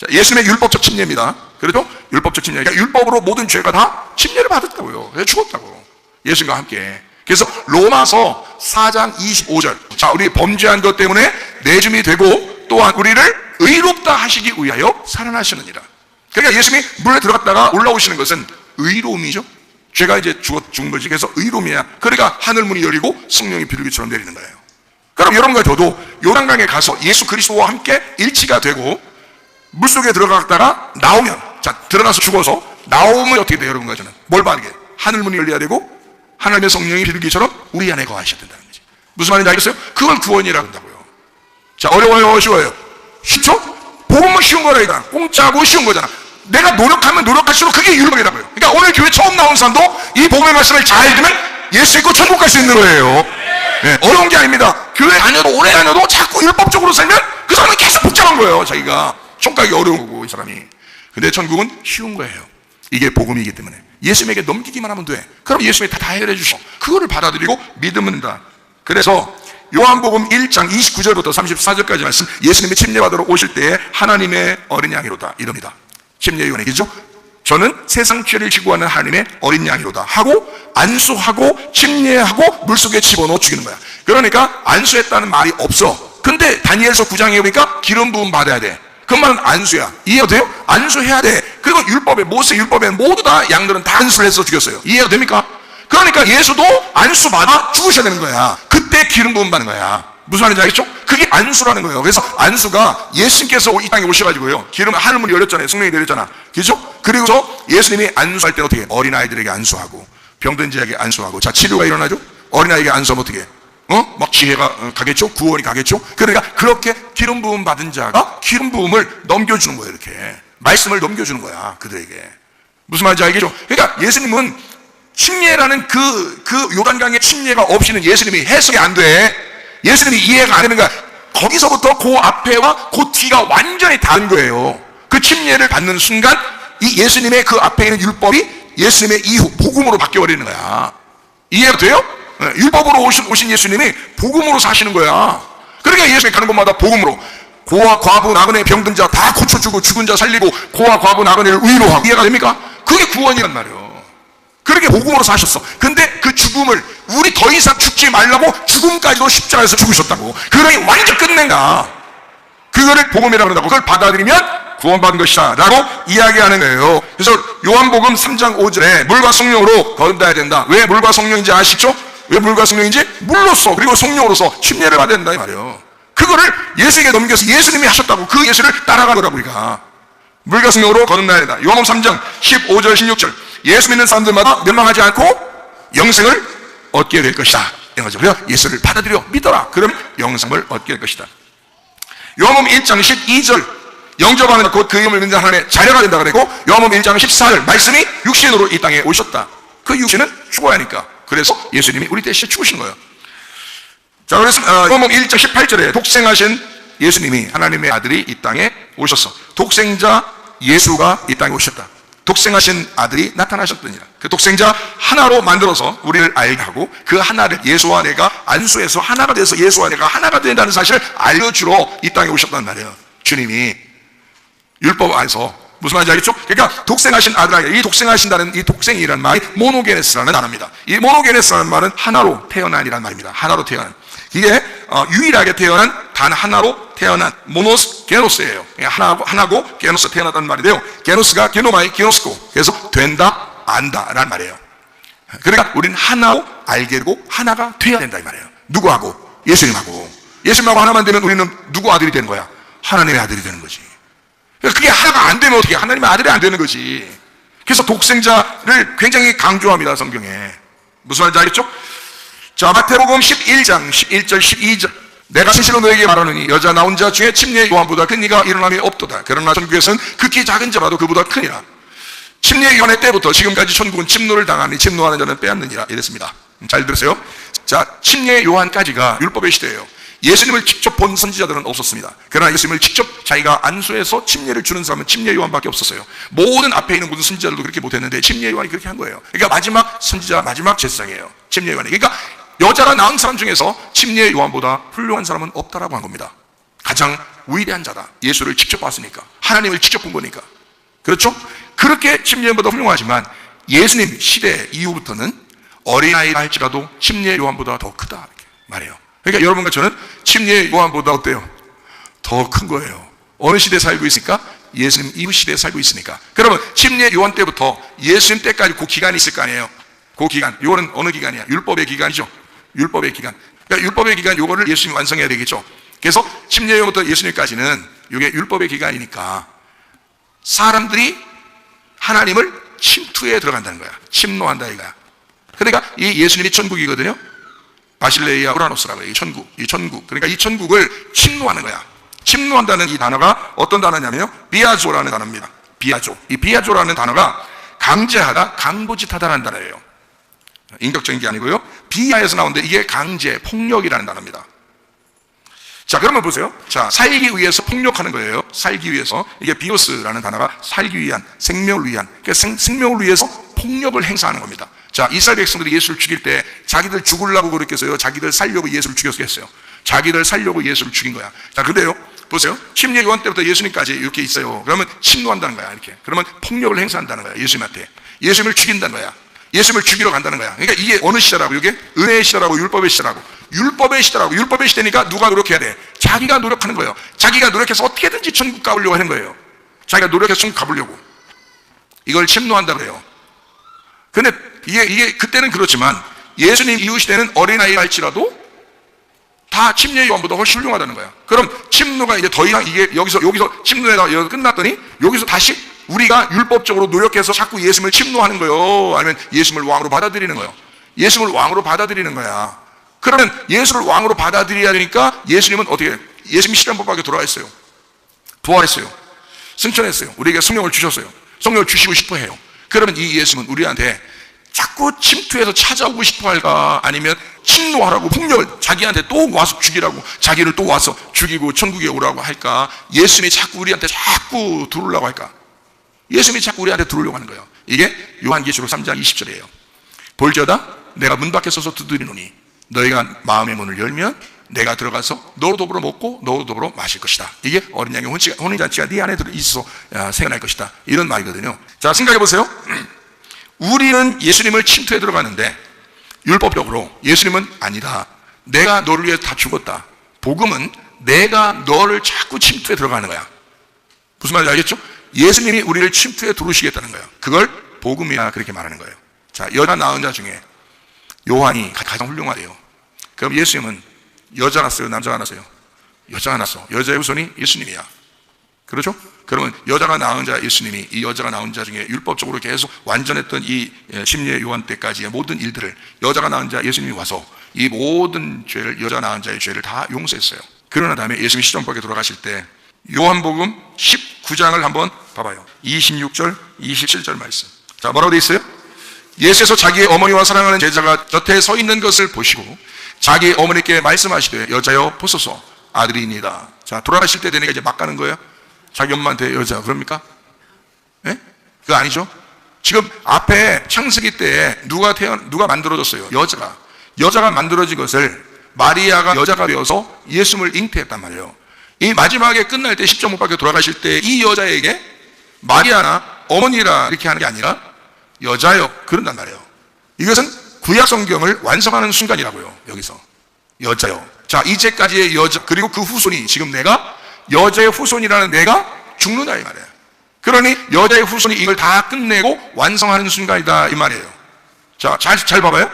자, 예수님의 율법적 침례입니다. 그래도 율법적 침례, 그러니까 율법으로 모든 죄가 다 침례를 받았다고요. 그래서 죽었다고, 예수님과 함께. 그래서 로마서 4장 25절, 자, 우리 범죄한 것 때문에 내줌이 되고 또한 우리를 의롭다 하시기 위하여 살아나시느니라. 그러니까 예수님이 물에 들어갔다가 올라오시는 것은 의로움이죠. 죄가 이제 죽은 거지. 그래서 의로움이야. 그러니까 하늘 문이 열리고 성령이 비둘기처럼 내리는 거예요. 그럼 여러분과 저도 요단강에 가서 예수 그리스도와 함께 일치가 되고 물속에 들어갔다가 나오면, 자, 들어가서 죽어서 나오면 어떻게 돼요? 여러분과 저는 뭘 받게? 하늘 문이 열려야 되고 하나님의 성령이 비둘기처럼 우리 안에 거하셔야 된다는 거지. 무슨 말인지 알겠어요? 그걸 구원이라고 한다고요. 자, 어려워요, 쉬워요? 쉽죠? 복음은 쉬운 거라니까. 공짜고 쉬운 거잖아. 내가 노력하면 노력할수록 그게 율법이라고요. 그러니까 오늘 교회 처음 나온 사람도 이 복음의 말씀을 잘 들으면 예수 믿고 천국 갈 수 있는 거예요. 네, 어려운 게 아닙니다. 교회 다녀도 오래 다녀도 자꾸 율법적으로 살면 그 사람은 계속 복잡한 거예요. 자기가 총각이 어려운 거고, 이 사람이. 근데 천국은 쉬운 거예요. 이게 복음이기 때문에 예수님에게 넘기기만 하면 돼. 그럼 예수님이 다 해결해 주셔. 그거를 받아들이고 믿으면 된다. 그래서 요한복음 1장 29절부터 34절까지 말씀, 예수님이 침례받으러 오실 때에 하나님의 어린 양이로다, 이럽니다. 침례요한이, 그죠? 저는 세상 죄를 지고 하는 하나님의 어린 양이로다 하고 안수하고 침례하고 물속에 집어넣어 죽이는 거야. 그러니까 안수했다는 말이 없어. 근데 다니엘서 9장에 보니까 기름 부음 받아야 돼. 그 말은 안수야. 이해가 돼요? 안수해야 돼. 그리고 율법에, 모세 율법에 모두 다 양들은 다 안수를 해서 죽였어요. 이해가 됩니까? 그러니까 예수도 안수 받아 죽으셔야 되는 거야. 그때 기름 부음 받는 거야. 무슨 말인지 알겠죠? 그게 안수라는 거예요. 그래서 안수가 예수님께서 이 땅에 오셔가지고요, 기름, 하늘문이 열렸잖아요. 성령이 내렸잖아. 그죠? 그리고서 예수님이 안수할 때 어떻게 해? 어린아이들에게 안수하고 병든 자에게 안수하고. 자, 치료가 일어나죠? 어린아이에게 안수하면 어떻게 해? 막 지혜가 가겠죠? 구원이 가겠죠? 그러니까 그렇게 기름 부음 받은 자가 기름 부음을 넘겨주는 거예요. 이렇게 말씀을 넘겨주는 거야, 그들에게. 무슨 말인지 알겠죠? 그러니까 예수님은 침례라는 그 요단강의 침례가 없이는 예수님이 해석이 안 돼. 예수님이 이해가 안 되는 거야. 거기서부터 그 앞에와 그 뒤가 완전히 다른 거예요. 그 침례를 받는 순간 이 예수님의 그 앞에 있는 율법이 예수님의 이후 복음으로 바뀌어버리는 거야. 이해가 돼요? 율법으로 오신 예수님이 복음으로 사시는 거야. 그러니까 예수님이 가는 곳마다 복음으로 고아, 과부, 나그네, 병든 자 다 고쳐주고 죽은 자 살리고 고아, 과부, 나그네를 위로하고. 이해가 됩니까? 그게 구원이란 말이에요. 그렇게 복음으로 사셨어. 근데 그 죽음을 우리 더 이상 죽지 말라고 죽음까지도 십자가에서 죽으셨다고. 그러니 완전 끝낸다. 그거를 복음이라고 그런다고. 그걸 받아들이면 구원받은 것이다 라고 이야기하는 거예요. 그래서 요한복음 3장 5절에 물과 성령으로 거듭나야 된다. 왜 물과 성령인지 아시죠? 왜 물과 성령인지? 물로서 그리고 성령으로서 침례를 받아야 된다 이 말이에요. 그거를 예수에게 넘겨서 예수님이 하셨다고 그 예수를 따라가는 거라고. 우리가 물과 성령으로 거듭나야 된다. 요한복음 3장 15절 16절, 예수 믿는 사람들마다 멸망하지 않고 영생을 얻게 될 것이다. 그래서 예수를 받아들여 믿어라. 그럼 영생을 얻게 될 것이다. 요한복음 1장 12절, 영접하는 곧 그 이름을 믿는 하나님의 자녀가 된다 그랬고, 요한복음 1장 14절, 말씀이 육신으로 이 땅에 오셨다. 그 육신은 죽어야 하니까. 그래서 예수님이 우리 대신에 죽으신 거예요. 자, 그래서 요한복음 1장 18절에 독생하신 예수님이, 하나님의 아들이 이 땅에 오셨어. 독생자 예수가 이 땅에 오셨다. 독생하신 아들이 나타나셨더니라. 그 독생자 하나로 만들어서 우리를 알게 하고, 그 하나를 예수와 내가 안수해서 하나가 돼서 예수와 내가 하나가 된다는 사실을 알려주러 이 땅에 오셨단 말이에요. 주님이 율법 안에서 무슨 말인지 알겠죠? 그러니까 독생하신 아들에게, 이 독생하신다는 이 독생이라는 말이 모노게네스라는 단어입니다. 이 모노게네스라는 말은 하나로 태어난이라는 말입니다. 하나로 태어난. 이게 유일하게 태어난, 단 하나로 태어난 모노스 게노스예요. 하나고 게노스 태어났다는 말인데요. 게노스가 게노마이 게노스고, 그래서 된다, 안다라는 말이에요. 그러니까 우리는 하나로 알게 되고 하나가 되어야 된다 이 말이에요. 누구하고? 예수님하고. 예수님하고 하나만 되면 우리는 누구 아들이 되는 거야? 하나님의 아들이 되는 거지. 그게 하나가 안 되면 어떻게 하나님의 아들이 안 되는 거지. 그래서 독생자를 굉장히 강조합니다, 성경에. 무슨 말인지 알겠죠? 자, 마태복음 11장 11절 12절. 내가 진실로 너에게 말하노니 여자 나온 자 중에 침례 요한보다 큰 이가 일어남이 없도다. 그러나 천국에서는 극히 작은 자라도 그보다 크니라. 침례 요한의 때부터 지금까지 천국은 침노를 당하니 침노하는 자는 빼앗느니라 이랬습니다. 잘 들으세요. 자, 침례 요한까지가 율법의 시대예요. 예수님을 직접 본 선지자들은 없었습니다. 그러나 예수님을 직접 자기가 안수해서 침례를 주는 사람은 침례 요한밖에 없었어요. 모든 앞에 있는 모든 선지자들도 그렇게 못했는데 침례 요한이 그렇게 한 거예요. 그러니까 마지막 선지자, 마지막 제사장이에요, 침례 요한이. 그러니까 여자가 낳은 사람 중에서 침례 요한보다 훌륭한 사람은 없다라고 한 겁니다. 가장 위대한 자다. 예수를 직접 봤으니까, 하나님을 직접 본 거니까. 그렇죠? 그렇게 침례 요한보다 훌륭하지만 예수님 시대 이후부터는 어린아이라 할지라도 침례 요한보다 더 크다 이렇게 말해요. 그러니까 여러분과 저는 침례 요한보다 어때요? 더 큰 거예요. 어느 시대에 살고 있으니까? 예수님 이후 시대에 살고 있으니까. 그러면 침례 요한 때부터 예수님 때까지 그 기간이 있을 거 아니에요. 그 기간, 요거는 어느 기간이야? 율법의 기간이죠. 율법의 기간. 그러니까 율법의 기간, 요거를 예수님이 완성해야 되겠죠. 그래서 침례 요한부터 예수님까지는 이게 율법의 기간이니까 사람들이 하나님을 침투에 들어간다는 거야. 침노한다 이거야. 그러니까 이 예수님이 천국이거든요. 바실레이아 우라노스라고 해요. 이 천국. 그러니까 이 천국을 침노하는 거야. 침노한다는 이 단어가 어떤 단어냐면요, 비아조라는 단어입니다. 비아조. 이 비아조라는 단어가 강제하다, 강부짓하다라는 단어예요. 인격적인 게 아니고요, 비하에서 나오는데 이게 강제, 폭력이라는 단어입니다. 자, 그러면 보세요. 자, 살기 위해서 폭력하는 거예요. 살기 위해서. 이게 비오스라는 단어가 살기 위한, 생명을 위한, 그러니까 생명을 위해서 폭력을 행사하는 겁니다. 자, 이스라엘 백성들이 예수를 죽일 때 자기들 죽으려고 그렇게 해서요, 자기들 살려고 예수를 죽였어요. 자기들 살려고 예수를 죽인 거야. 자, 근데요, 보세요. 침례 요한 때부터 예수님까지 이렇게 있어요. 그러면 침노한다는 거야, 이렇게. 그러면 폭력을 행사한다는 거야, 예수님한테. 예수님을 죽인다는 거야. 예수님을 죽이러 간다는 거야. 그러니까 이게 어느 시대라고? 이게 은혜의 시대라고, 율법의 시대라고. 율법의 시대라고. 율법의 시대니까 누가 노력해야 돼? 자기가 노력하는 거예요. 자기가 노력해서 어떻게든지 천국 가보려고 하는 거예요. 자기가 노력해서 천국 가보려고. 이걸 침노한다 그래요. 근데 이게 그때는 그렇지만 예수님 이후 시대는 어린아이가 할지라도 다 침례 요한보다 훨씬 훌륭하다는 거야. 그럼 침노가 이제 더 이상 이게 여기서 침노가 끝났더니 여기서 다시 우리가 율법적으로 노력해서 자꾸 예수님을 침노하는 거예요? 아니면 예수님을 왕으로 받아들이는 거예요? 예수님을 왕으로 받아들이는 거야. 그러면 예수를 왕으로 받아들여야 되니까 예수님은 어떻게 해요? 예수님이 시간법밖에 돌아왔어요. 부활했어요. 승천했어요. 우리에게 성령을 주셨어요. 성령을 주시고 싶어 해요. 그러면 이 예수님은 우리한테 자꾸 침투해서 찾아오고 싶어 할까? 아니면 침노하라고 폭력을 자기한테 또 와서 죽이라고, 자기를 또 와서 죽이고 천국에 오라고 할까? 예수님이 자꾸 우리한테 자꾸 들어오려고 할까? 예수님이 자꾸 우리한테 들어오려고 하는 거예요. 이게 요한계시록 3장 20절이에요. 볼지어다 내가 문 밖에 서서 두드리노니 너희가 마음의 문을 열면 내가 들어가서 너로 더불어 먹고 너로 더불어 마실 것이다. 이게 어린 양의 혼인잔치가 네 안에 있어 생겨날 것이다. 이런 말이거든요. 자, 생각해 보세요. 우리는 예수님을 침투에 들어가는데 율법적으로 예수님은 아니다. 내가 너를 위해 다 죽었다. 복음은 내가 너를 자꾸 침투에 들어가는 거야. 무슨 말인지 알겠죠? 예수님이 우리를 침투에 들어오시겠다는 거예요. 그걸 복음이야 그렇게 말하는 거예요. 자, 여자 낳은 자 중에 요한이 가장 훌륭하대요. 그럼 예수님은 여자 낳았어요? 남자가 낳았어요? 여자가 낳았어. 여자의 후손이 예수님이야. 그렇죠? 그러면 여자가 낳은 자 예수님이 이 여자가 낳은 자 중에 율법적으로 계속 완전했던 이 침례 요한 때까지의 모든 일들을 여자가 낳은 자 예수님이 와서 이 모든 죄를, 여자가 낳은 자의 죄를 다 용서했어요. 그러나 다음에 예수님이 시정법에 돌아가실 때 요한복음 19장을 한번 봐봐요. 26절, 27절 말씀. 자, 뭐라고 돼 있어요? 예수께서 자기의 어머니와 사랑하는 제자가 곁에 서 있는 것을 보시고 자기 어머니께 말씀하시되 여자여 보소서 아들이니이다. 자, 돌아가실 때 되니까 이제 막 가는 거예요. 자기 엄마한테 여자 그럽니까? 예? 그거 아니죠? 지금 앞에 창세기 때 누가 만들어졌어요? 여자가 만들어진 것을 마리아가 여자가 되어서 예수님을 잉태했단 말이에요. 이 마지막에 끝날 때 십자가 못 박혀 돌아가실 때 이 여자에게 마리아나 어머니라 이렇게 하는 게 아니라 여자여 그런단 말이에요. 이것은 구약 성경을 완성하는 순간이라고요. 여기서 여자여. 자, 이제까지의 여자 그리고 그 후손이 지금 내가 여자의 후손이라는 내가 죽는다 이 말이에요. 그러니 여자의 후손이 이걸 다 끝내고 완성하는 순간이다 이 말이에요. 자, 잘 봐봐요.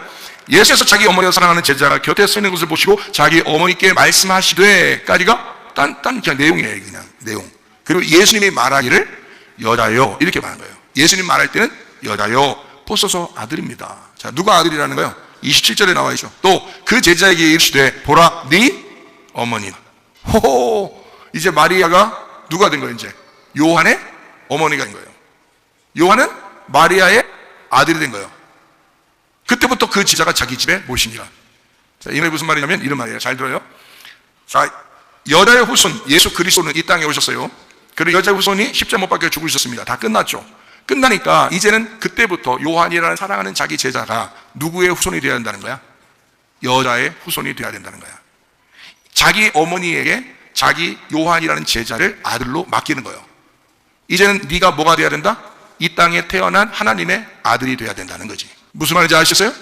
예수께서 자기 어머니가 사랑하는 제자가 곁에 서 있는 것을 보시고 자기 어머니께 말씀하시되까지가 딴 그냥 내용이에요. 그냥 내용. 그리고 예수님이 말하기를 여자여 이렇게 말한 거예요. 예수님 말할 때는 여자여 보소서 아들입니다. 자, 누가 아들이라는 거예요? 27절에 나와 있죠. 또 그 제자에게 이르시되 보라 네 어머니. 호호, 이제 마리아가 누가 된 거예요? 이제 요한의 어머니가 된 거예요. 요한은 마리아의 아들이 된 거예요. 그때부터 그 제자가 자기 집에 모십니다. 자, 이 말이 무슨 말이냐면 이런 말이에요. 잘 들어요. 자, 여자의 후손 예수 그리스도는 이 땅에 오셨어요. 그리고 여자의 후손이 십자가 못 박혀 죽으셨습니다. 다 끝났죠. 끝나니까 이제는 그때부터 요한이라는 사랑하는 자기 제자가 누구의 후손이 되어야 된다는 거야? 여자의 후손이 되어야 된다는 거야. 자기 어머니에게 자기 요한이라는 제자를 아들로 맡기는 거예요. 이제는 네가 뭐가 되어야 된다? 이 땅에 태어난 하나님의 아들이 되어야 된다는 거지. 무슨 말인지 아시겠어요?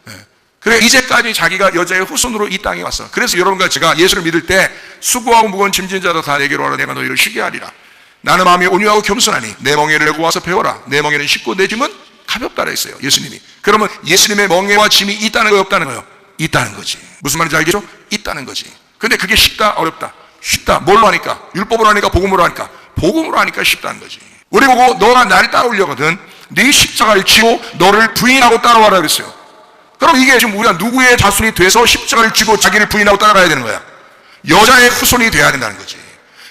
네. 그래, 이제까지 자기가 여자의 후손으로 이 땅에 왔어. 그래서 여러분과 제가 예수를 믿을 때 수고하고 무거운 짐진 자도 다 내게로 와라 내가 너희를 쉬게 하리라. 나는 마음이 온유하고 겸손하니 내 멍에를 내고 와서 배워라. 내 멍에는 쉽고 내 짐은 가볍다라 했어요. 예수님이. 그러면 예수님의 멍에와 짐이 있다는 거예요? 없다는 거예요? 있다는 거지. 무슨 말인지 알겠죠? 있다는 거지. 근데 그게 쉽다 어렵다? 쉽다. 뭘로 하니까? 율법으로 하니까? 복음으로 하니까? 복음으로 하니까 쉽다는 거지. 우리 보고 너가 나를 따라오려거든 네 십자가를 지고 너를 부인하고 따라와라 그랬어요. 그럼 이게 지금 우리가 누구의 자손이 돼서 십자가를 지고 자기를 부인하고 따라가야 되는 거야? 여자의 후손이 돼야 된다는 거지.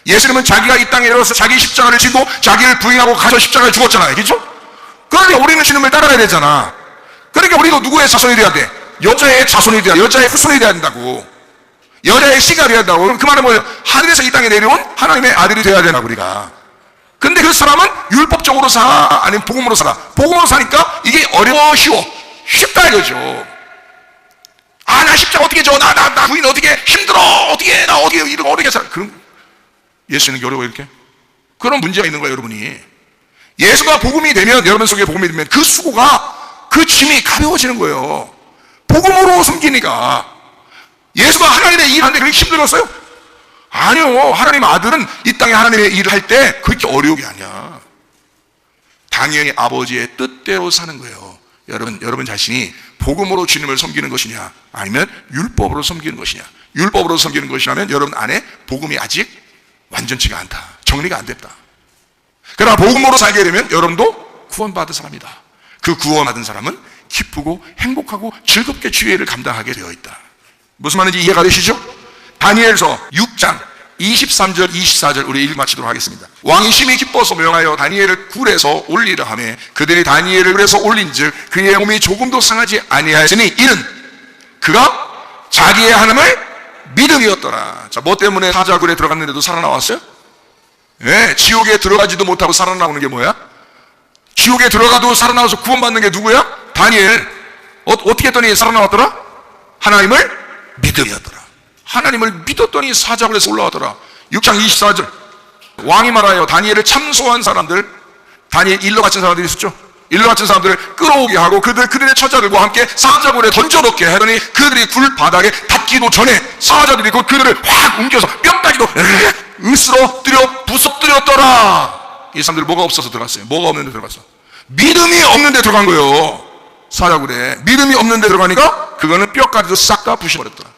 예수님은 자기가 이 땅에 내려와서 자기 십자가를 지고 자기를 부인하고 가서 십자가를 죽었잖아요. 그렇죠? 그러니까 우리는 주님을 따라가야 되잖아. 그러니까 우리도 누구의 자손이 돼야 돼? 여자의 자손이 돼야 돼. 여자의 후손이 돼야 된다고. 여자의 씨가 돼야 된다고. 그럼 그 말은 뭐예요? 하늘에서 이 땅에 내려온 하나님의 아들이 돼야 된다고 우리가. 근데 그 사람은 율법적으로 살아? 아니면 복음으로 살아? 복음으로 사니까 이게 어려워 쉬워? 쉽다 이거죠. 아, 나 십자가 어떻게 져? 나 부인 어떻게 힘들어? 어떻게 나 어떻게 이런 어렵게 살아? 그럼 예수는 어려워 이렇게? 그런 문제가 있는 거예요, 여러분이. 예수가 복음이 되면, 여러분 속에 복음이 되면 그 수고가, 그 짐이 가벼워지는 거예요. 복음으로 숨기니까. 예수가 하나님의 일을 하는데 그렇게 힘들었어요? 아니요. 하나님 아들은 이 땅에 하나님의 일을 할 때 그렇게 어려운 게 아니야. 당연히 아버지의 뜻대로 사는 거예요. 여러분 자신이 복음으로 주님을 섬기는 것이냐, 아니면 율법으로 섬기는 것이냐. 율법으로 섬기는 것이라면 여러분 안에 복음이 아직 완전치가 않다. 정리가 안 됐다. 그러나 복음으로 살게 되면 여러분도 구원받은 사람이다. 그 구원받은 사람은 기쁘고 행복하고 즐겁게 주의 일을 감당하게 되어 있다. 무슨 말인지 이해가 되시죠? 다니엘서 6장 23절 24절 우리 읽 마치도록 하겠습니다. 왕이 심히 기뻐서 명하여 다니엘을 굴에서 올리라 하며 그들이 다니엘을 굴에서 올린즉 그의 몸이 조금도 상하지 아니하였으니 이는 그가 자기의 하나님을 믿음이었더라. 자, 뭐 때문에 사자굴에 들어갔는데도 살아나왔어요? 네, 지옥에 들어가지도 못하고 살아나오는 게 뭐야? 지옥에 들어가도 살아나와서 구원받는 게 누구야? 다니엘. 어떻게 했더니 살아나왔더라? 하나님을 믿음이었더라. 하나님을 믿었더니 사자굴에서 올라왔더라. 6장 24절 왕이 말하여 다니엘을 참소한 사람들, 다니엘 일러 바친 사람들이 있었죠. 일러 바친 사람들을 끌어오게 하고 그들의 처자들과 함께 사자굴에 던져넣게 하더니 그들이 굴 바닥에 닿기도 전에 사자들이 그들을 확 옮겨서 뼈까지도 으스러뜨려 부서뜨렸더라. 이 사람들 뭐가 없어서 들어갔어요? 뭐가 없는데 들어갔어? 믿음이 없는데 들어간 거예요. 사자굴에 믿음이 없는데 들어가니까 그거는 뼈까지도 싹 다 부셔버렸더라.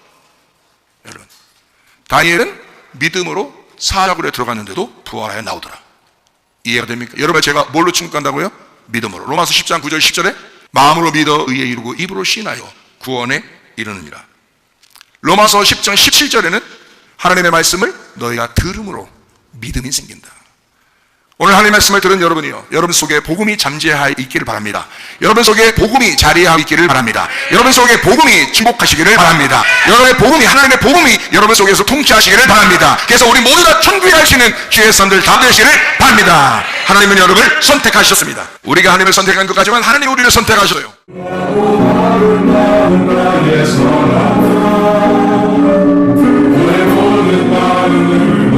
여러분, 다니엘은 믿음으로 사자굴에 들어갔는데도 부활하여 나오더라. 이해가 됩니까? 여러분, 제가 뭘로 충분한다고요? 믿음으로. 로마서 10장 9절 10절에 마음으로 믿어 의에 이르고 입으로 신하여 구원에 이르느니라. 로마서 10장 17절에는 하나님의 말씀을 너희가 들음으로 믿음이 생긴다. 오늘 하나님의 말씀을 들은 여러분이요, 여러분 속에 복음이 잠재하여 있기를 바랍니다. 여러분 속에 복음이 자리하여 있기를 바랍니다. 여러분 속에 복음이 축복하시기를 바랍니다. 여러분의 복음이, 하나님의 복음이 여러분 속에서 통치하시기를 바랍니다. 그래서 우리 모두 다 천국에 가시는 주의 선들 다 되시기를 바랍니다. 하나님은 여러분을 선택하셨습니다. 우리가 하나님을 선택한 것까지만 하나님 우리를 선택하셔요. 내 모든 마음을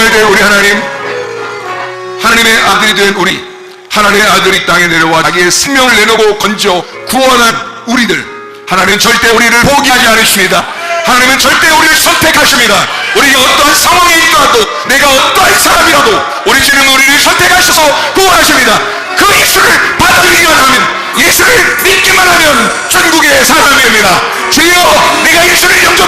기도해야 될 우리 하나님, 하나님의 아들이 된 우리, 하나님의 아들이 땅에 내려와 자기의 생명을 내놓고 건져 구원한 우리들, 하나님은 절대 우리를 포기하지 않으십니다. 하나님은 절대 우리를 선택하십니다. 우리가 어떠한 상황에 있더라도, 내가 어떠한 사람이라도 우리 주는 우리를 선택하셔서 구원하십니다. 그 예수를 받아들이기만 하면, 예수를 믿기만 하면 천국의 사람입니다. 주여, 내가 예수를 영접합니다.